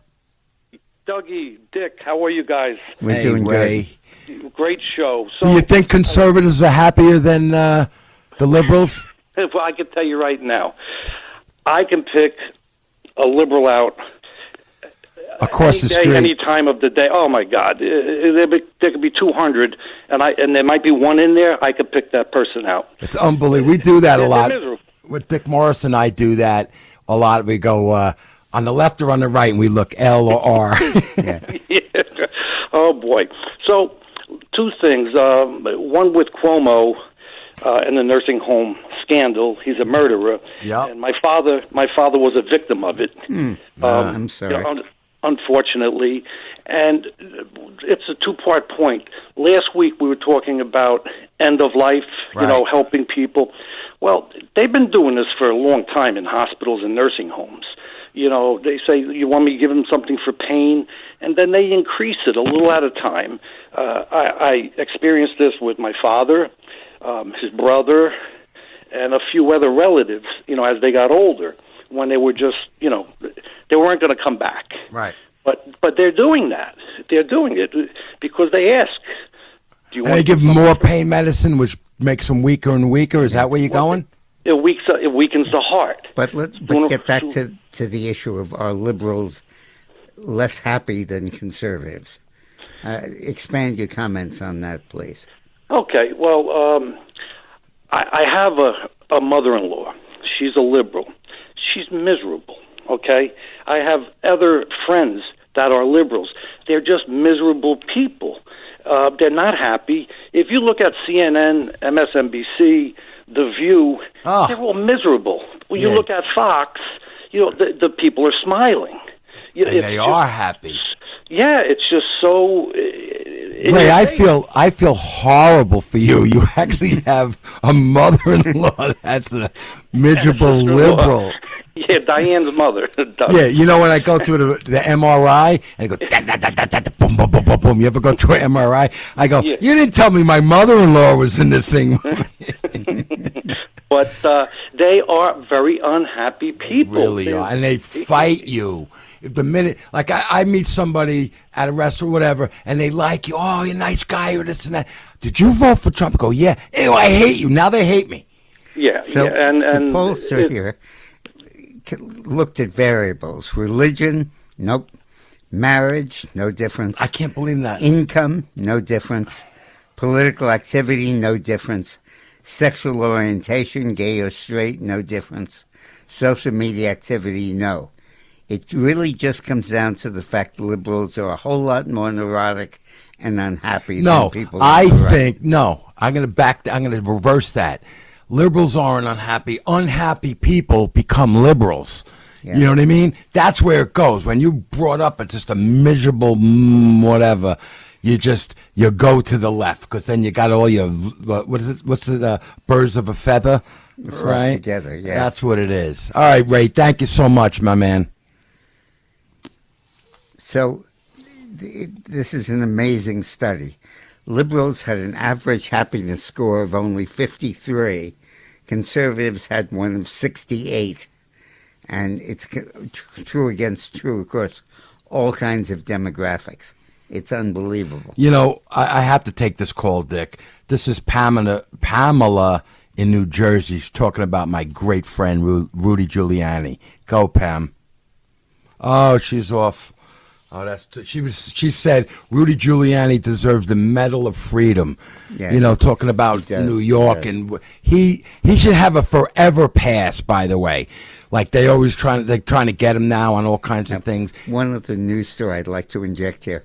S10: Dougie, Dick, how are you guys?
S4: We're doing
S9: Ray.
S10: Good. Great show.
S9: Do you think conservatives are happier than the liberals?
S10: Well, I can tell you right now, I can pick a liberal out
S9: across the street
S10: any time of the day. Oh my God, there could be 200, and there might be one in there. I could pick that person out.
S9: It's unbelievable. We do that a lot.
S10: Miserable.
S9: With Dick Morris and I do that a lot. We go on the left or on the right, and we look L or R.
S10: Yeah. Oh, boy. So, two things. One with Cuomo and the nursing home scandal. He's a murderer.
S9: Yeah.
S10: And my father was a victim of it.
S4: I'm sorry.
S10: Unfortunately. And it's a two-part point. Last week we were talking about end of life,
S9: right.
S10: Helping people. Well, they've been doing this for a long time in hospitals and nursing homes. They say, you want me to give them something for pain? And then they increase it a little at a time. I experienced this with my father, his brother, and a few other relatives, as they got older, when they were just, they weren't going to come back.
S9: Right.
S10: But they're doing that. They're doing it because they ask.
S9: And they give more pain medicine, which makes them weaker and weaker. Is that where you're going?
S10: It weakens the heart.
S4: But get back to the issue of are liberals less happy than conservatives? Expand your comments on that, please.
S10: Okay. Well, I have a mother-in-law. She's a liberal. She's miserable. Okay. I have other friends that are liberals. They're just miserable people. They're not happy. If you look at CNN, MSNBC, The View, they're all miserable. When you look at Fox, the people are smiling.
S9: And they are happy.
S10: Yeah, it's just so.
S9: Ray, I feel horrible for you. You actually have a mother-in-law that's a miserable liberal.
S10: Yeah, Diane's mother.
S9: Yeah, when I go to the MRI and I go boom, boom, boom, boom, boom. You ever go to an MRI? I go, You didn't tell me my mother-in-law was in the thing.
S10: But they are very unhappy people.
S9: They really are, and they fight you. If the minute, like I meet somebody at a restaurant, whatever, and they like you, you're a nice guy, or this and that. Did you vote for Trump? I go, yeah. Ew, I hate you. Now they hate me.
S10: Yeah.
S4: So
S10: and
S4: the pollster here looked at variables. Religion, nope. Marriage, no difference.
S9: I can't believe that.
S4: Income, no difference. Political activity, no difference. Sexual orientation, gay or straight, no difference. Social media activity, no. It really just comes down to the fact that liberals are a whole lot more neurotic and unhappy than people.
S9: I'm going to reverse that. Liberals aren't unhappy. Unhappy people become liberals. Yeah. You know what I mean? That's where it goes. When you brought up at just a miserable whatever, you go to the left, because then you got all your, what's it, birds of a feather, right?
S4: Together, yeah.
S9: That's what it is. All right, Ray, thank you so much, my man.
S4: So this is an amazing study. Liberals had an average happiness score of only 53. Conservatives had one of 68. And it's true against true across all kinds of demographics. It's unbelievable.
S9: I have to take this call, Dick. This is Pamela in New Jersey. She's talking about my great friend, Rudy Giuliani. Go, Pam. Oh, she's off. Oh, she said Rudy Giuliani deserves the Medal of Freedom. Yeah, talking about New York, and he should have a forever pass. By the way, like they're trying to get him now on all kinds of things.
S4: One of the news story I'd like to inject here: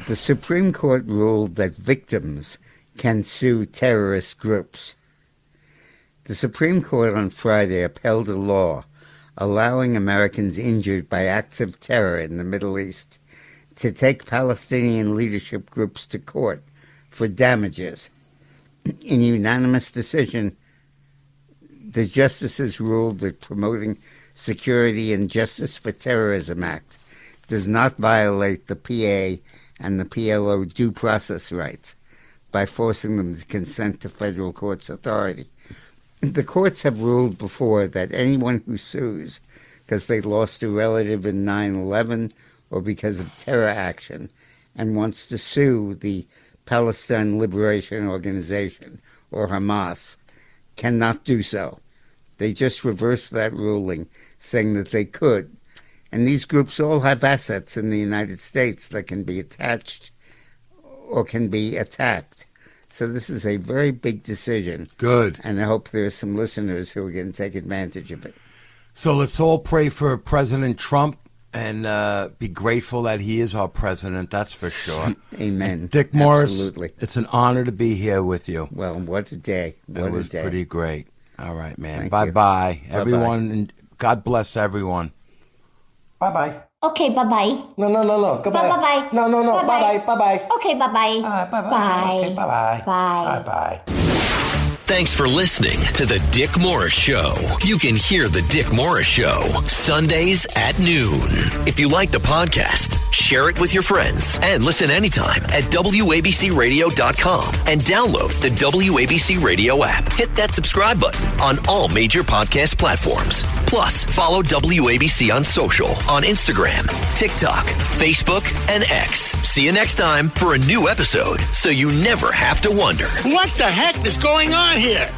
S4: the Supreme Court ruled that victims can sue terrorist groups. The Supreme Court on Friday upheld a law allowing Americans injured by acts of terror in the Middle East to take Palestinian leadership groups to court for damages. In a unanimous decision, the justices ruled that promoting Security and Justice for Terrorism Act does not violate the PA and the PLO due process rights by forcing them to consent to federal court's authority. The courts have ruled before that anyone who sues because they lost a relative in 9/11 or because of terror action and wants to sue the Palestine Liberation Organization or Hamas cannot do so. They just reversed that ruling, saying that they could. And these groups all have assets in the United States that can be attached or can be attacked. So this is a very big decision.
S9: Good.
S4: And I hope there are some listeners who are going to take advantage of it.
S9: So let's all pray for President Trump and be grateful that he is our president, that's for sure.
S4: Amen.
S9: And Dick Morris,
S4: absolutely.
S9: It's an honor to be here with you.
S4: Well, what a day.
S9: It was pretty great. All right, man. Bye-bye. Everyone, and God bless everyone.
S11: Bye-bye.
S12: Okay, bye-bye.
S11: No. Goodbye.
S12: Bye-bye.
S11: No. Bye-bye. Bye-bye.
S12: Okay, bye-bye.
S11: Bye-bye.
S12: Bye.
S11: Okay, bye-bye.
S12: Bye.
S11: Bye-bye.
S3: Thanks for listening to The Dick Morris Show. You can hear The Dick Morris Show Sundays at noon. If you like the podcast, share it with your friends and listen anytime at WABCRadio.com and download the WABC Radio app. Hit that subscribe button on all major podcast platforms. Plus, follow WABC on social, on Instagram, TikTok, Facebook, and X. See you next time for a new episode, so you never have to wonder.
S12: What the heck is going on here?